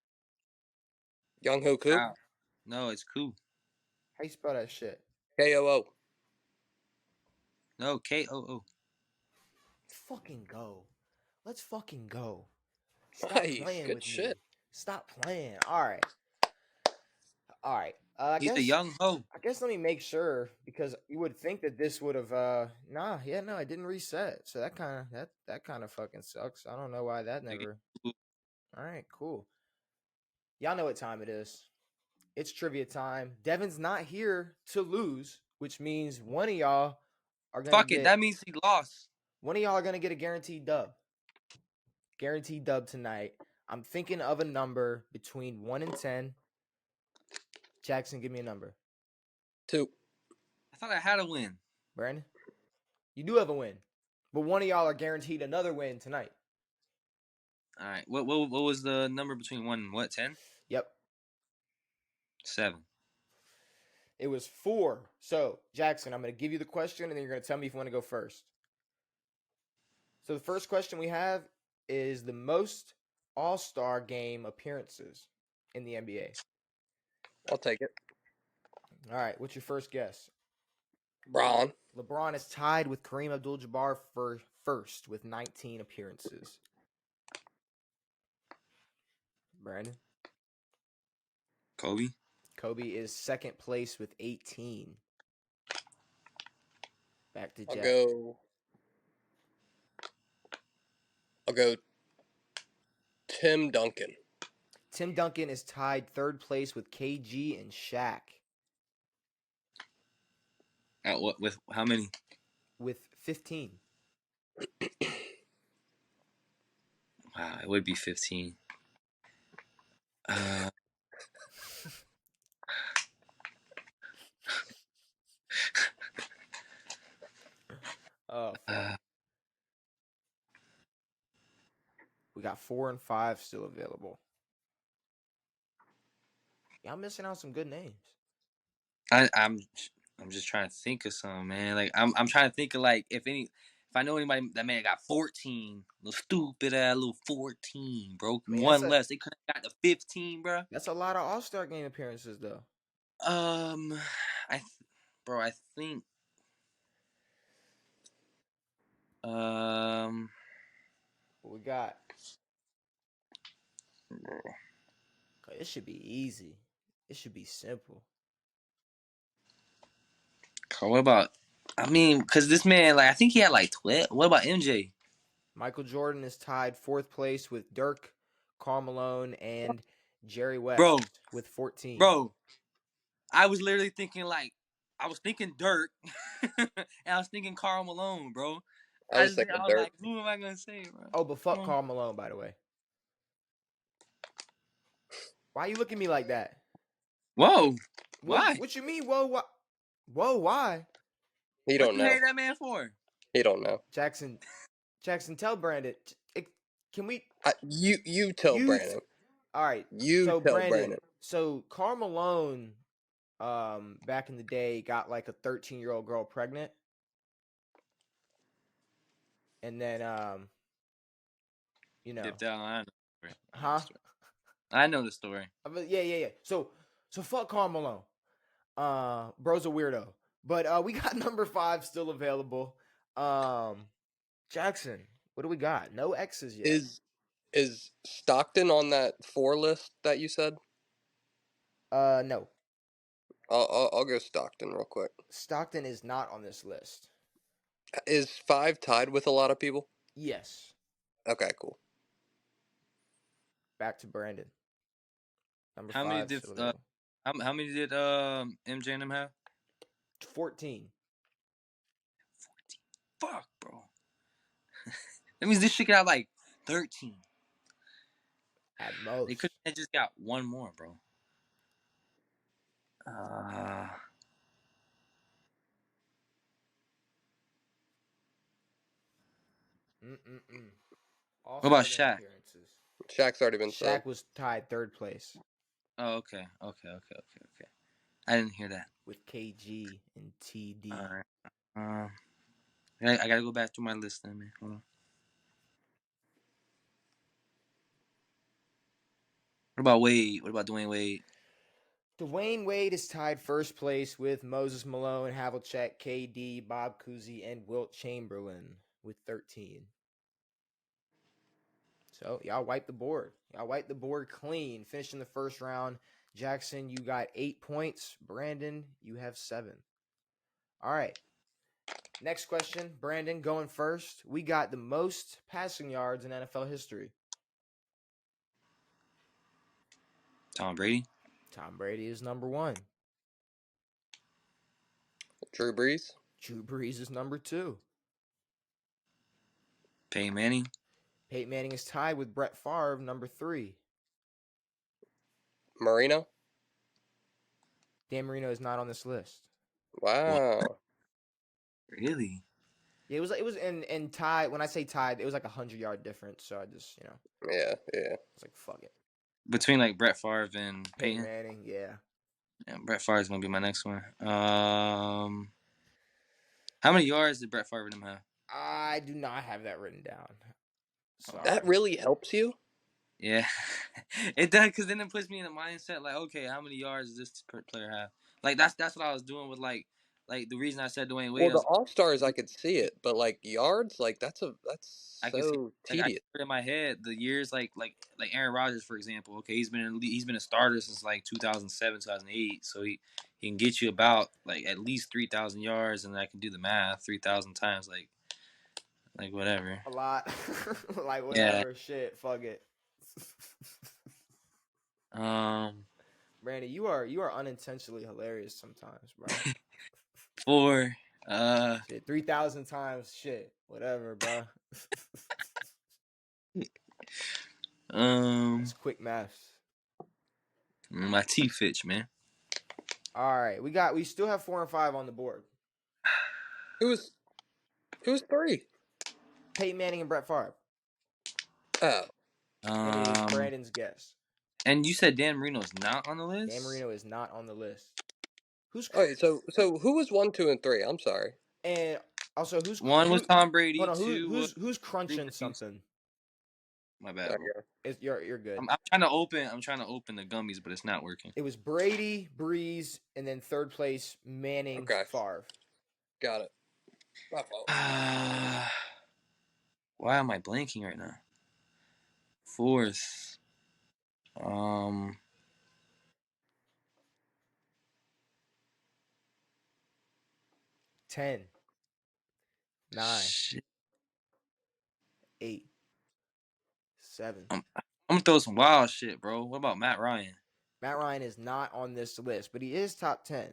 Young Ho Koo? No, it's Koo. How you spell that shit? K-O-O. No, K-O-O. Fucking go. Let's fucking go. Stop Nice. playing Good with shit. me. Stop playing. All right. He's a young ho. I guess let me make sure, because you would think that this would have no, it didn't reset. So that kind of fucking sucks. I don't know why that never. All right, cool. Y'all know what time it is. It's trivia time. Devin's not here to lose, which means one of y'all are gonna that means he lost. One of y'all are gonna get a guaranteed dub. Guaranteed dub tonight. I'm thinking of a number between 1 and 10. Jackson, give me a number. 2. I thought I had a win. Brandon, you do have a win, but one of y'all are guaranteed another win tonight. All right. What was the number between 1 and 10? Yep. 7. It was 4. So, Jackson, I'm going to give you the question, and then you're going to tell me if you want to go first. So the first question we have is the most All-Star game appearances in the NBA. I'll take it. All right. What's your first guess? LeBron is tied with Kareem Abdul-Jabbar for first with 19 appearances. Brandon? Kobe is second place with 18. Back to Jack. I'll go Tim Duncan. Tim Duncan is tied third place with KG and Shaq. At what? With how many? With 15. Wow, it would be 15. Oh, fuck. We got 4 and 5 still available. Y'all missing out some good names. I'm just trying to think of some, man. Like I'm trying to think of, like, if I know anybody that man got 14, little stupid ass little 14, bro. Man, one less. They could have got the 15, bro. That's a lot of All-Star game appearances, though. I think What we got? It should be easy. It should be simple. What about? I mean, because this man, like, I think he had like 12. What about MJ? Michael Jordan is tied 4th place with Dirk, Karl Malone, and Jerry West Bro, with 14. bro, I was literally thinking like, I was thinking Dirk, and I was thinking Karl Malone, bro. I was thinking I was Dirk. like, who am I gonna say, bro? Oh, but fuck Karl Malone, by the way. Why you looking at me like that? Whoa, What, why? what you mean? Whoa, what? Whoa, why? He What don't you know. hate that man for? He don't know. Jackson, tell Brandon. Can we? You tell Brandon. All right. You So tell Brandon. Brandon. So Karl Malone, back in the day, got like a 13-year-old girl pregnant, and then Dipped out. I know the story. huh? I know the story. Yeah. So fuck Karl Malone. Bro's a weirdo. But we got number 5 still available. Jackson, what do we got? No X's yet. Is Stockton on that 4 list that you said? No. I'll go Stockton real quick. Stockton is not on this list. Is 5 tied with a lot of people? Yes. Okay, cool. Back to Brandon. Number How 5 many did still available. how many did MJ and them have? 14. 14. Fuck, bro. That means this shit got like 13. At most. They could have just got one more, bro. All What about starting Shaq? appearances. Shaq's already been said. Shaq was tied 3rd place. Oh, okay. I didn't hear that. With KG and TD. All right. I gotta go back to my list then, man. Hold on. What about Wade? What about Dwayne Wade? Dwayne Wade is tied 1st place with Moses Malone, Havlicek, KD, Bob Cousy, and Wilt Chamberlain with 13. So y'all wiped the board. Y'all wiped the board clean. Finished in the 1st round. Jackson, you got 8 points. Brandon, you have 7. All right. Next question. Brandon going first. We got the most passing yards in NFL history. Tom Brady. Tom Brady is number 1. Drew Brees. Drew Brees is number 2. Peyton Manning. Peyton Manning is tied with Brett Favre, number 3. Marino. Dan Marino is not on this list. Wow. What? Really? Yeah, it was in tied. When I say tied, it was like 100-yard difference. So I just Yeah. it's like fuck it. Between like Brett Favre and Peyton Manning, yeah. Yeah, Brett Favre is gonna be my next one. How many yards did Brett Favre and them have? I do not have that written down. Sorry. That really helps you? Yeah, it does, because then it puts me in a mindset like, okay, how many yards does this player have? Like that's what I was doing with like the reason I said Dwayne Wade. Well, the All-Stars, I could see it, but like yards, like that's I can see, so like, I tedious. put in my head the years like Aaron Rodgers, for example. Okay, he's been a starter since like 2007, 2008, so he can get you about like at least 3,000 yards, and I can do the math 3,000 times like whatever. A lot. Like whatever. Yeah. Shit. Fuck it. Brandon, you are unintentionally hilarious sometimes, bro. For shit, 3,000 times, shit, whatever, bro. It's quick maths. My teeth itch, man. All right, we still have 4 and 5 on the board. Who's 3? Peyton Manning and Brett Favre. Oh. And it is Brandon's guess. And you said Dan Marino is not on the list? Dan Marino is not on the list. Okay, so who was 1, 2, and 3? I'm sorry. And also, who's 1 was Tom Brady. Hold on, 2 who's crunching something? My bad. You're good. I'm trying to open the gummies, but it's not working. It was Brady, Breeze, and then 3rd place Manning, Favre. Got it. My fault. Why am I blanking right now? Fourth. 10, 9, Shit. 8, 7. I'm gonna throw some wild shit, bro. What about Matt Ryan? Matt Ryan is not on this list, but he is top 10.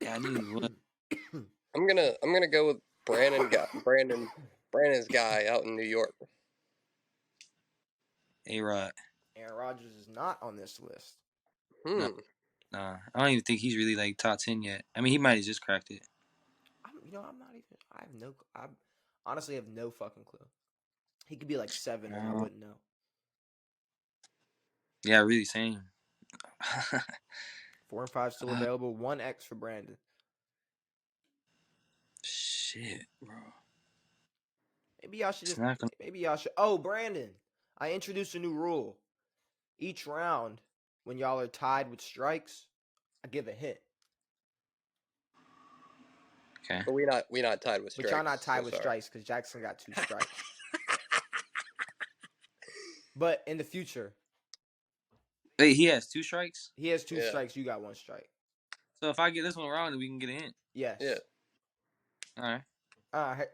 Yeah, I knew he was. I'm gonna go with Brandon's guy out in New York. A-Rod. Aaron Rodgers is not on this list. Nah, I don't even think he's really like top 10 yet. I mean, he might have just cracked it. I'm not even. I honestly have no fucking clue. He could be like 7 and I wouldn't know. Yeah, really same. 4 and 5 still available. 1X for Brandon. Shit, bro. Maybe y'all should It's just. not gonna. Maybe y'all should. Oh, Brandon! I introduced a new rule. Each round, when y'all are tied with strikes, I give a hit. Okay. But we not tied with But strikes. y'all not tied so with sorry. strikes because Jackson got 2 strikes. But in the future, Wait, he has 2 strikes? he has 2 Yeah. strikes. You got 1 strike. So if I get this one wrong, then we can get a hint. Yes. Yeah. All right. All right.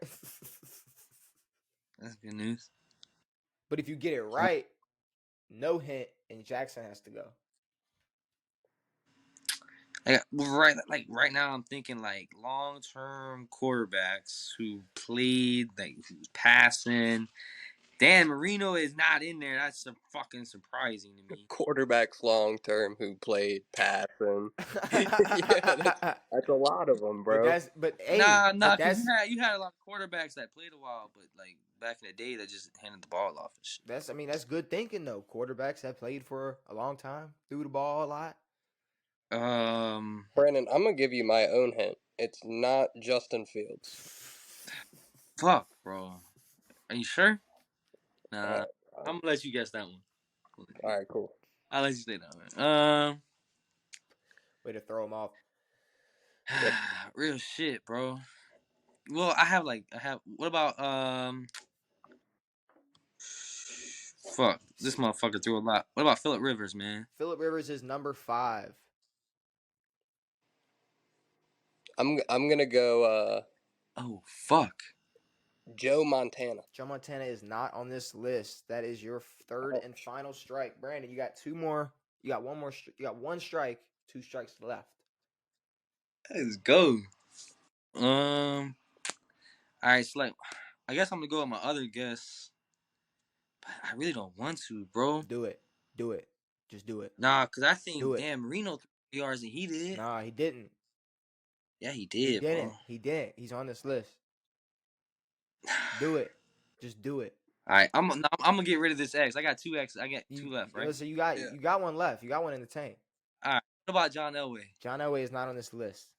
That's good news. But if you get it right, no hint, and Jackson has to go. Right now, I'm thinking like long-term quarterbacks who played, like who's passing. Dan Marino is not in there. That's fucking surprising to me. Quarterbacks long term who played passing. Yeah, that's a lot of them, bro. Nah, but because you had a lot of quarterbacks that played a while, but like back in the day, that just handed the ball off and shit. that's good thinking though. Quarterbacks that played for a long time, threw the ball a lot. Brandon, I'm gonna give you my own hint. It's not Justin Fields. Fuck, bro. Are you sure? All Nah, right, I'm gonna let you guess that one. all right, cool. I'll let you say that one. Way to throw him off. Yep. Real shit, bro. Well, I have. What about Fuck, this motherfucker threw a lot. What about Phillip Rivers, man? Phillip Rivers is number 5. I'm gonna go Oh fuck. Joe Montana. Joe Montana is not on this list. That is your third and final strike. Brandon, you got 2 more. You got 1 more. You got 1 strike. 2 strikes left. Let's go. All right, so like, I guess I'm gonna go with my other guess, but I really don't want to, bro. Do it. Do it. Just do it. Nah, cause I Do think it. Dan Marino threw yards and he did. Nah, he didn't. Yeah, he He did, didn't. bro. He didn't. He's on this list. Do it. Just do it. All right, I'm gonna get rid of this X. I got 2 X. I got 2 left, right? So you Yeah. got 1 left. You got 1 in the tank. All right. What about John Elway? John Elway is not on this list.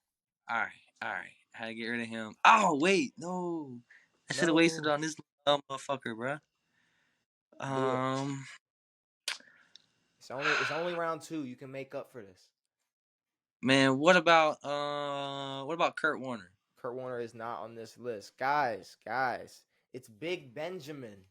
All right. How to get rid of him? Oh wait, no. I should have wasted it on this motherfucker, bro. Do it. It's only round 2. You can make up for this. Man, what about Kurt Warner? Kurt Warner is not on this list. Guys, it's Big Benjamin.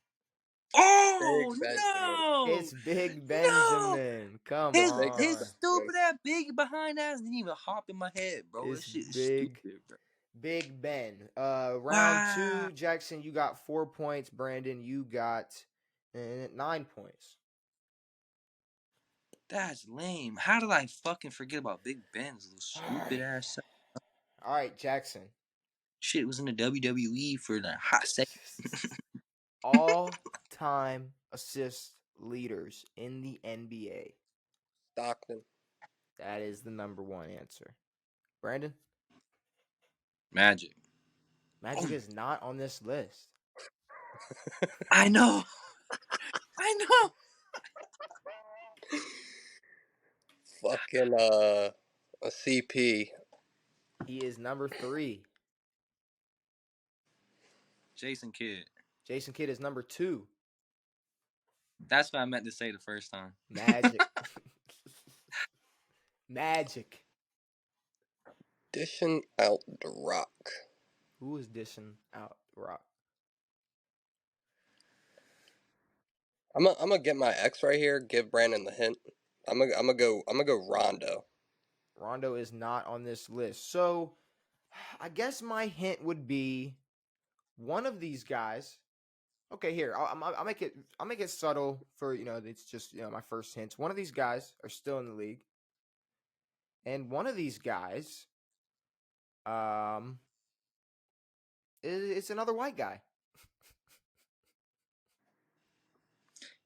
Oh Big no! It's Big Benjamin. Come on. His stupid ass big behind ass didn't even hop in my head, bro. It's This shit is big, stupid, bro. Big Ben. Round Wow. 2, Jackson, you got 4 points. Brandon, you got 9 points. That's lame. How did I fucking forget about Big Ben's little stupid ass? All right, Jackson. Shit was in the WWE for the hot second. All-time assist leaders in the NBA. Stockton. That is the number 1 answer. Brandon? Magic. Magic is not on this list. I know. Fucking a CP. He is number 3. Jason Kidd. Jason Kidd is number 2. That's what I meant to say the first time. Magic. Magic. Dishing out the rock. Who is dishing out rock? I'm gonna get my X right here. Give Brandon the hint. I'm gonna go Rondo. Rondo is not on this list. So I guess my hint would be one of these guys. Okay, here I'll make it subtle for it's just my first hints. One of these guys are still in the league, and one of these guys, it's another white guy.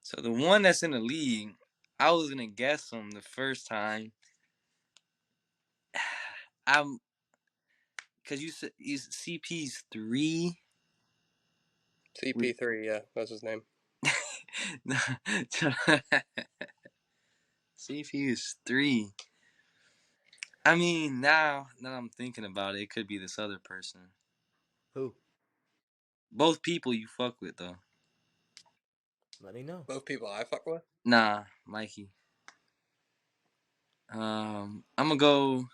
So the one that's in the league, I was gonna guess him the first time. I'm because you said he's CP's 3. CP3, yeah, that's his name. CP is 3. I mean, now I'm thinking about it, it could be this other person. Who? Both people you fuck with though. Let me know. Both people I fuck with. Nah, Mikey. I'm gonna go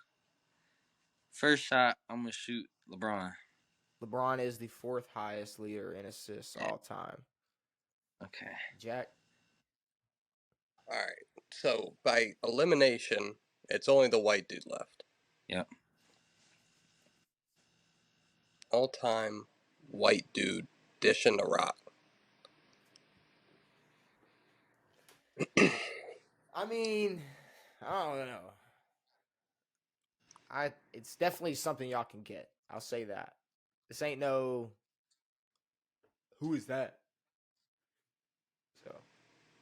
first shot. I'm gonna shoot LeBron. LeBron is the fourth highest leader in assists all time. Okay. Jack. All right. So by elimination, it's only the white dude left. Yep. All-time white dude dishing the rock. I mean, I don't know. It's definitely something y'all can get. I'll say that. This ain't no. Who is that? So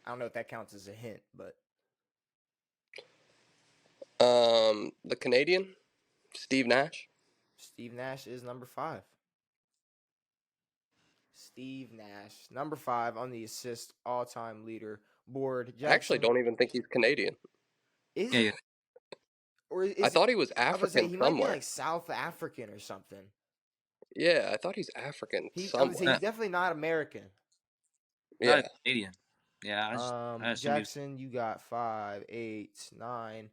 I don't know if that counts as a hint, but The Canadian, Steve Nash. Steve Nash is number 5. Steve Nash, number 5 on the assist all-time leader board. I actually Jackson, don't even think he's Canadian. is Yeah, he? yeah. Or I is it? thought he was I was gonna say African he might be somewhere. like South African or something. Yeah, I thought he's African I would say somewhere. he's definitely not American. Not Yeah. a Canadian. Yeah, I assume he was. Jackson, you got 5, 8, 9.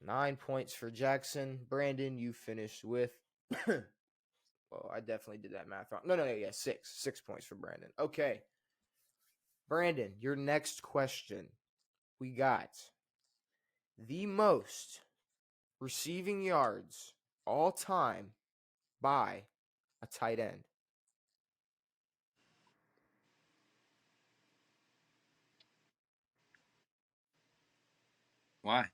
9 points for Jackson. Brandon, you finished with. Well, I definitely did that math wrong. No, yeah, 6. 6 points for Brandon. Okay. Brandon, your next question. We got the most receiving yards all time by a tight end. Why?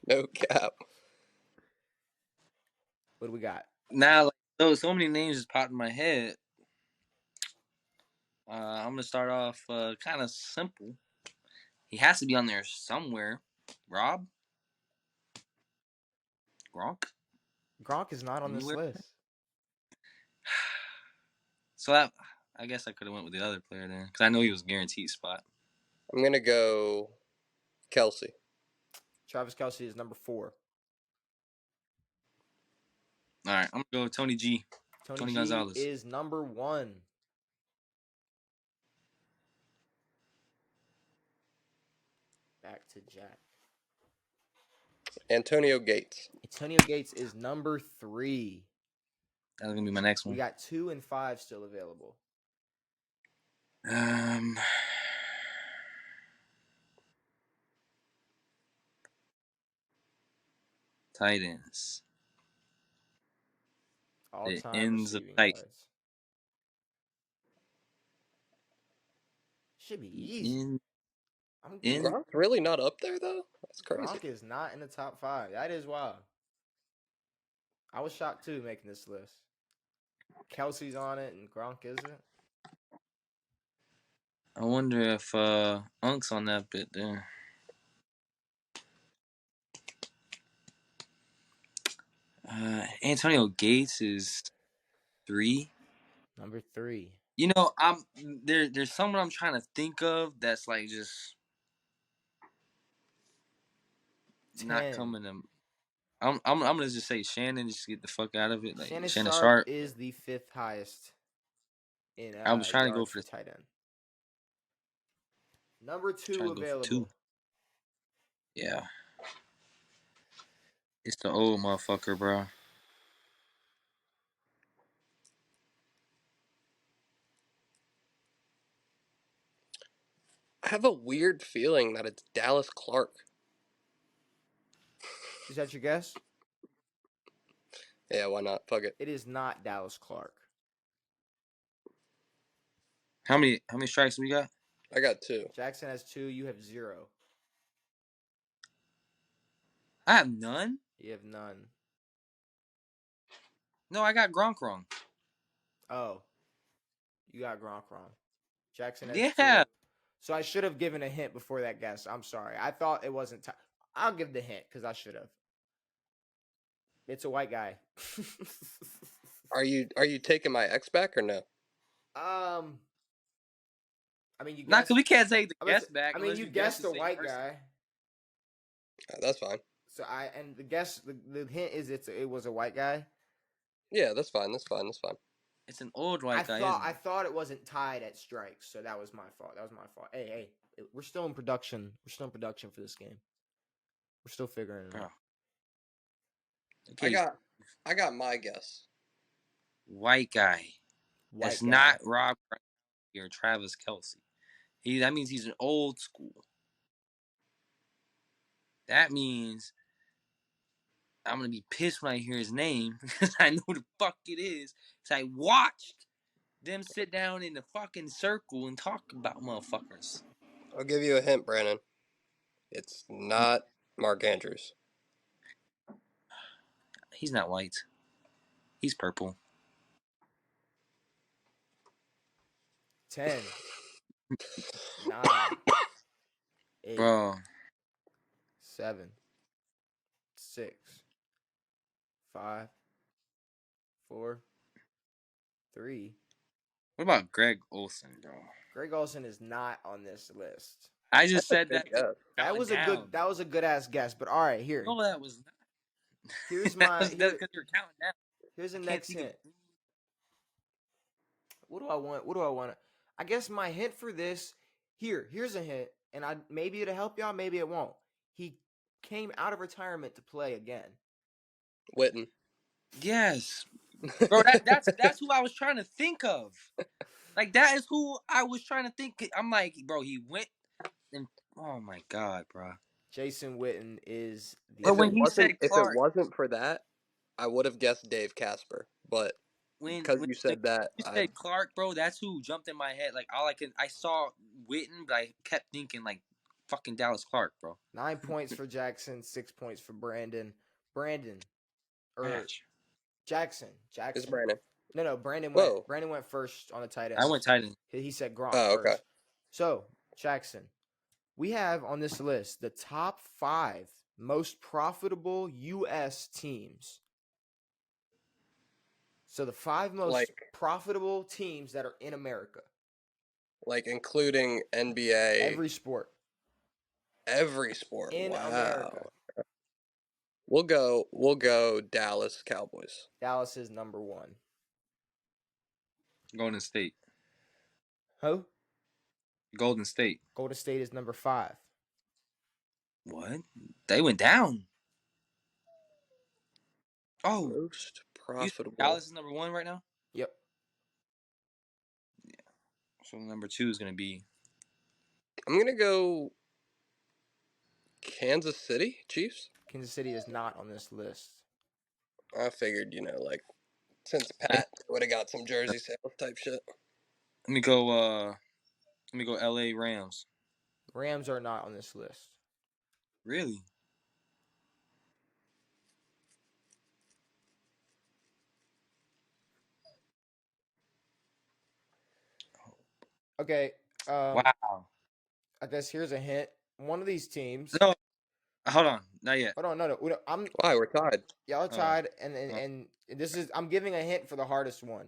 No cap. What do we got? Now, like, so many names just popped in my head. I'm gonna start off kind of simple. He has to be on there somewhere. Rob? Gronk? Gronk is not on this Anywhere? list. So I guess I could have went with the other player then, because I know he was guaranteed spot. I'm gonna go Kelsey. Travis Kelce is number 4. All right, I'm gonna go Tony G. Tony G Gonzalez. is number 1. Back to Jack. Antonio Gates. Antonio Gates is number 3. That's gonna be my next one. We got 2 and 5 still available. Tight ends. All The time ends of receiving tight. yards. Should be easy. Gronk's really not up there though. That's crazy. Gronk is not in the top 5. That is wild. I was shocked too making this list. Kelsey's on it and Gronk isn't. I wonder if Unk's on that bit there. Antonio Gates is 3. Number 3. You know, there's someone I'm trying to think of that's like just 10. not coming to. I'm gonna just say Shannon. Just get the fuck out of it. Like Shannon Shannon Sharp Sharp is the 5th highest in I was trying to yards go for tight end. Number 2 trying to go for available. 2. Yeah, it's the old motherfucker, bro. I have a weird feeling that it's Dallas Clark. Is that your guess? Yeah, why not? Fuck it. It is not Dallas Clark. How many strikes we got? I got 2. Jackson has 2. You have 0. I have none. You have none. No, I got Gronk wrong. Oh, you got Gronk wrong. Jackson has Yeah. 2. So I should have given a hint before that guess. I'm sorry. I thought it wasn't. I'll give the hint because I should have. It's a white guy. Are you taking my X back or no? I mean, you Not guessed. because we can't take the guess back. I mean, unless you guess guessed the a same white person. guy. That's fine. So the guess the hint is it was a white guy. Yeah, that's fine. That's fine. That's fine. It's an old white guy. I thought it wasn't tied at strikes, so that was my fault. Hey, we're still in production. We're still in production for this game. We're still figuring it out. Okay, I got my guess. white guy. That's not Rob or Travis Kelce. That means he's an old school. That means I'm gonna be pissed when I hear his name because I know who the fuck it is. Because I watched them sit down in the fucking circle and talk about motherfuckers. I'll give you a hint, Brandon. It's not Mark Andrews. He's not white. He's purple. 10, 9, 8, Bro. 7, 6, 5, 4, 3. What about Greg Olsen, bro? Greg Olsen is not on this list. I just said Good that. guess. That was a good ass guess. But all right, here. No, that was not. Here's my. Because you're counting down. Here's the next hint. What do I want? I guess my hint for this. Here's a hint, and maybe it'll help y'all, maybe it won't. He came out of retirement to play again. Witten. Yes, bro. That's who I was trying to think of. Like that is who I was trying to think. I'm like, bro, he went and oh my god, bro. Jason Witten is the. But when he said if Clark, it wasn't for that, I would have guessed Dave Casper. But because you said that, you said Clark, bro, that's who jumped in my head. Like I saw Witten, but I kept thinking like fucking Dallas Clark, bro. 9 points for Jackson, 6 points for Brandon. Jackson. It's Brandon. No, Brandon went first on the tight end. I went tight end. He said Gronk okay. first. So, Jackson, we have on this list the top 5 most profitable U.S. teams. So the 5 most profitable teams that are in America. Like including NBA. Every sport. In wow. America. We'll go Dallas Cowboys. Dallas is number 1. Golden State. Who? Golden State. Golden State is number 5. What? They went down. Oh. Most profitable. Dallas is number 1 right now? Yep. Yeah. So number 2 is going to be. I'm going to go Kansas City Chiefs. Kansas City is not on this list. I figured, since Pat would have got some jersey sales type shit. Let me go LA Rams. Rams are not on this list. Really? Okay. Wow. I guess here's a hint. One of these teams. No. Hold on. Not yet. Hold on. No. Why? We're tied. Y'all are tied, and this is. I'm giving a hint for the hardest one.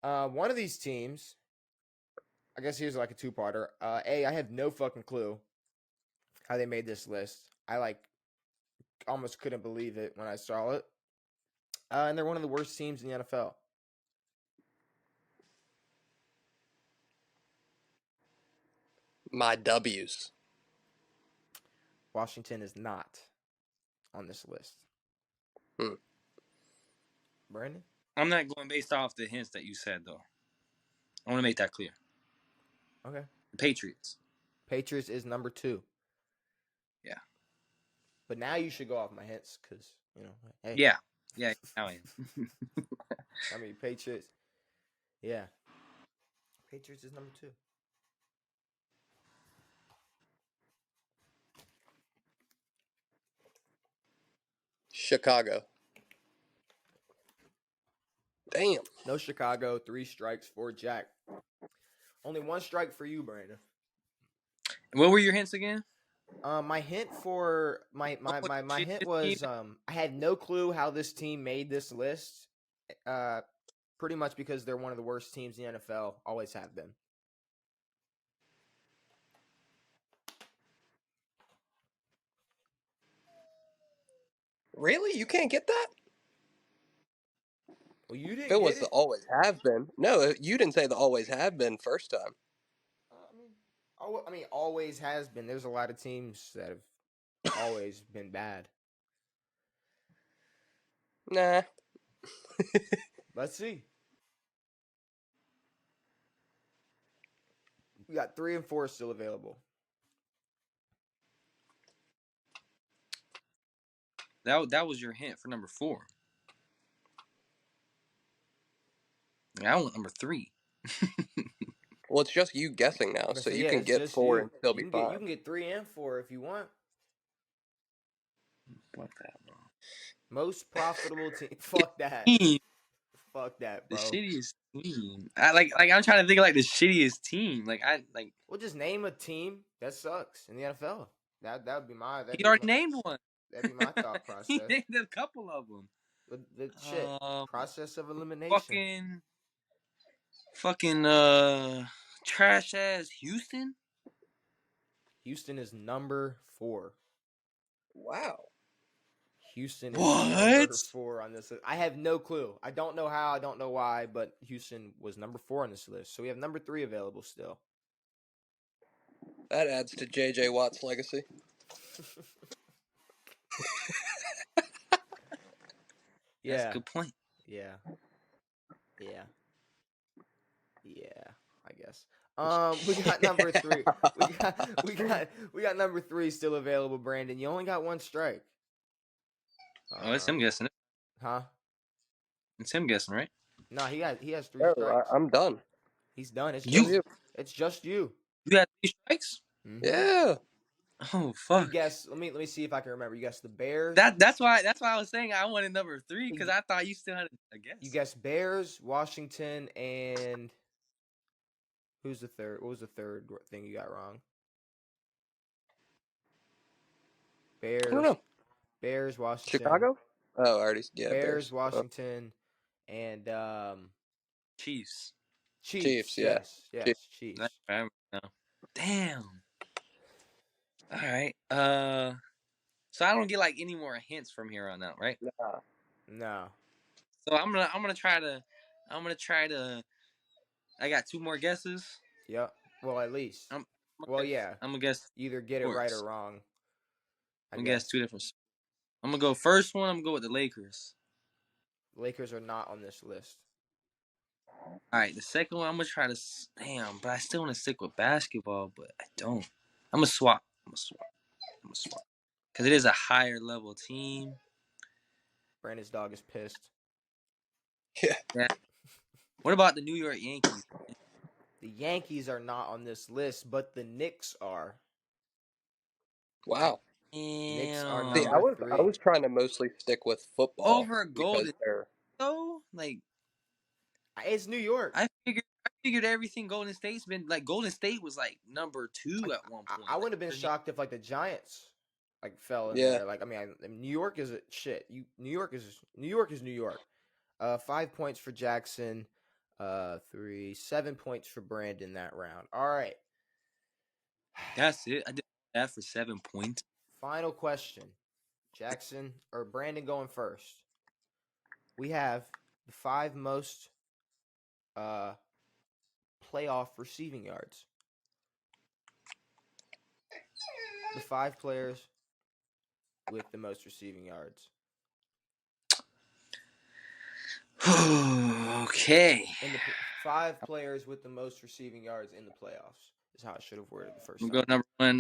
One of these teams. I guess here's like a 2-parter. I have no fucking clue how they made this list. I almost couldn't believe it when I saw it. And they're one of the worst teams in the NFL. My W's. Washington is not on this list. Brandon? I'm not going based off the hints that you said, though. I want to make that clear. Okay. The Patriots. Patriots is number 2. Yeah. But now you should go off my hints because, hey. Yeah. Now I am. I mean, Patriots. Yeah. Patriots is number 2. Chicago. Damn. No Chicago. 3 strikes for Jack. Only 1 strike for you, Brandon. What were your hints again? My hint for my hint was I had no clue how this team made this list. Pretty much because they're one of the worst teams in the NFL. Always have been. Really? You can't get that? Well, you didn't If it was get the it. always have been. No, you didn't say the always have been first time. I mean, always has been. There's a lot of teams that have always been bad. Nah. Let's see. We got 3 and 4 still available. That was your hint for number 4. I want number 3. Well, it's just you guessing now, so you can it's get just 4 you. and still You be can fine. get you can get 3 and 4 if you want. Fuck that, bro. Most profitable team. Fuck that. Team. Fuck that, The bro. shittiest team. I'm trying to think of like the shittiest team. We'll just name a team that sucks in the NFL. That would be my. He already named one. That'd be my thought He process. named a couple of them. The shit process of elimination. Fucking trash ass Houston. Houston is number 4. Wow. Houston is What? number 4 on this list. I have no clue. I don't know how. I don't know why. But Houston was number 4 on this list. So we have number 3 available still. That adds to J.J. Watt's legacy. Yeah. That's a good point. Yeah. I guess. We got number 3. We got number 3 still available, Brandon. You only got 1 strike. Oh, it's him guessing it. Huh? It's him guessing, right? No, he has 3 Oh, strikes. I'm done. He's done. It's You- just you. It's just you. You got 3 strikes? Mhm. Yeah. Oh fuck. You guess. Let me see if I can remember. You guess the Bears. That's why I was saying I wanted number 3 because I thought you still had a guess. You guess Bears, Washington, and who's the third? What was the third thing you got wrong? Bears. I don't know. Bears, Washington. Chicago? Oh, already. Yeah, Bears, Bears. Washington, and Chiefs. Chiefs, yeah. Yes, Chiefs. That's what I remember now. Damn. All right. So I don't get like any more hints from here on out, right? No. So I'm gonna try to. I got 2 more guesses. Yep. Well, at least. Yeah. I'm gonna guess. Either get it right or wrong. I'm gonna guess 2 different. I'm gonna go first one. I'm gonna go with the Lakers. The Lakers are not on this list. All right, the second one I'm gonna try to. Damn, but I still want to stick with basketball, but I don't. I'm gonna swap. Because it is a higher level team. Brandon's dog is pissed. Yeah. What about the New York Yankees? The Yankees are not on this list, but the Knicks are. Wow. Knicks are See, number 3. I was trying to mostly stick with football. Over Golden though, like it's New York. I figured everything Golden State's been like. Golden State was like number 2 at one point. I would have been shocked if like the Giants like fell in there. Like I mean, New York is a shit. New York is New York. 5 points for Jackson. 7 points for Brandon that round. All right. That's it. I did that for 7 points. Final question. Jackson or Brandon going first. We have the 5 most playoff receiving yards. The 5 players with the most receiving yards. Okay. And the 5 players with the most receiving yards in the playoffs. Is how I should have worded the first I'm time. gonna go number one.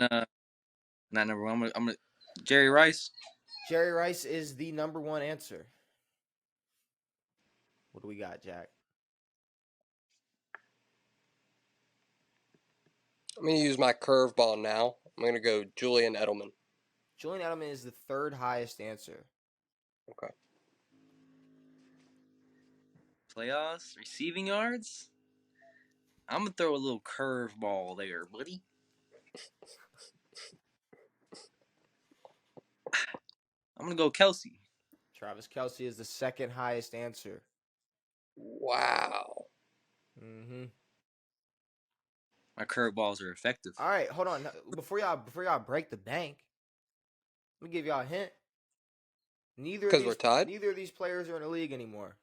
Not number one. I'm gonna Jerry Rice. Jerry Rice is the number one answer. What do we got, Jack? I'm going to use my curveball now. I'm going to go Julian Edelman. Julian Edelman is the third highest answer. Okay. Playoffs, receiving yards. I'm gonna throw a little curveball there, buddy. I'm gonna go Kelsey. Travis Kelce is the second highest answer. Wow. Mm-hmm. My curveballs are effective. All right, hold on. Before y'all break the bank, let me give y'all a hint. Because we're tied? Neither of these players are in the league anymore.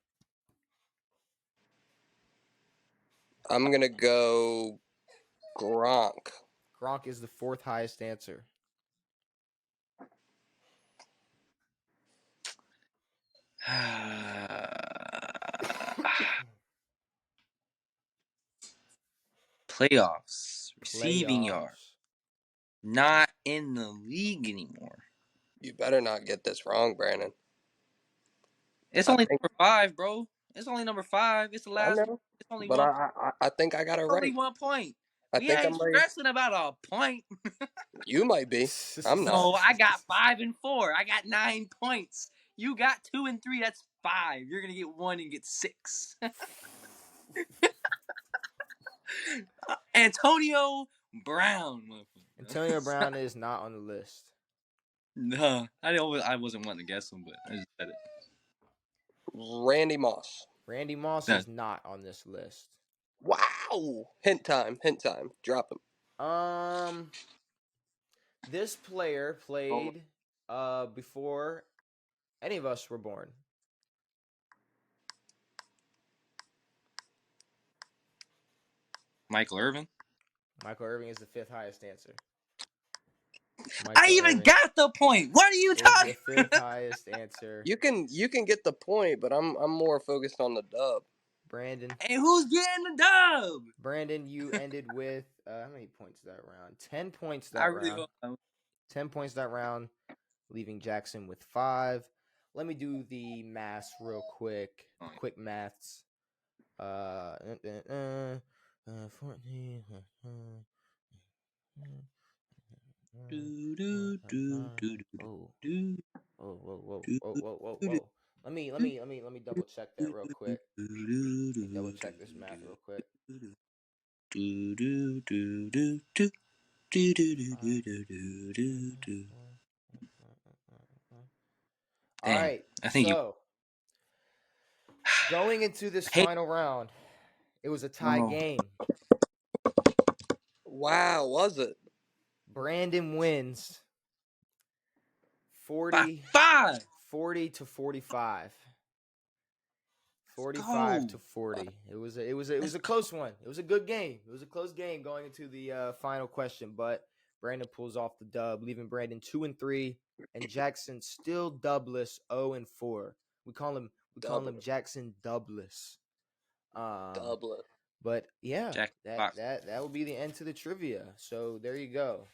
I'm going to go Gronk. Gronk is the fourth highest answer. Playoffs, receiving yards. Playoffs. Not in the league anymore. You better not get this wrong, Brandon. It's only number 5, bro. It's only number 5. It's the last one. It's only but one. I think I got it right. Only 1 point. I We think ain't I'm right. stressing about a point. You might be. I'm not. No, I got 5 and 4. I got 9 points. You got 2 and 3. That's 5. You're gonna get 1 and get 6. Antonio Brown. Antonio Brown is not on the list. No, I wasn't wanting to guess him, but I just said it. Randy Moss. Randy Moss is not on this list. Wow. Hint time. Drop him. This player played before any of us were born. Michael Irvin. Michael Irvin is the fifth highest answer. I even got the point. What are you talking about? The fifth highest answer. You can get the point, but I'm more focused on the dub. Brandon. And who's getting the dub? Brandon, you ended with how many points that round? 10 points that round. 10 points that round, leaving Jackson with 5. Let me do the maths real quick. Quick maths. 14. Whoa. Let me double check that real quick. Double check this math real quick. All right. So going into this final round, it was a tie game. Wow, was it? Brandon wins 40 to 45. 45 to 40. It was a close one. It was a good game. It was a close game going into the final question, but Brandon pulls off the dub, leaving Brandon 2 and 3, and Jackson still dubless 0 and 4. We call him Jackson dubless. Dublin. But yeah, that will be the end to the trivia. So there you go.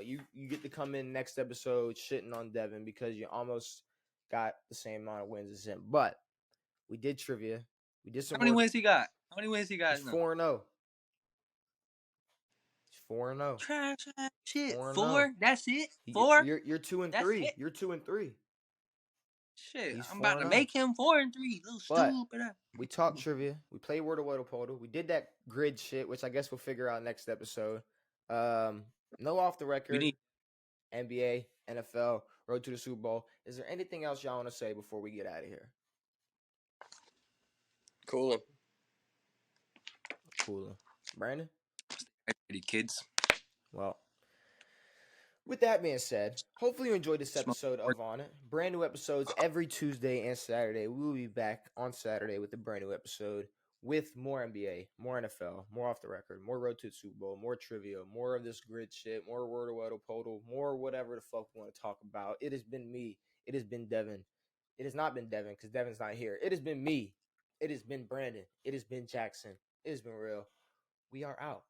You get to come in next episode shitting on Devin because you almost got the same amount of wins as him. But we did trivia. We did some. How many wins he got? He's 4-0. He's 4-0. Trash shit. 4? That's it. 4. You're 2 and 3. You're 2 and 3. Shit, I'm about to make him 4 and 3. Little stupid. We talked trivia. We played Word of Podle. We did that grid shit, which I guess we'll figure out next episode. No off the record. NBA, NFL, road to the Super Bowl. Is there anything else y'all want to say before we get out of here? Cool. Brandon? Ready, kids. Well, with that being said, hopefully you enjoyed this episode of On It. Brand new episodes every Tuesday and Saturday. We will be back on Saturday with a brand new episode with more NBA, more NFL, more off the record, more road to the Super Bowl, more trivia, more of this grid shit, more Word of Podle, more whatever the fuck we want to talk about. It has been me. It has been Devin. It has not been Devin because Devin's not here. It has been me. It has been Brandon. It has been Jackson. It has been real. We are out.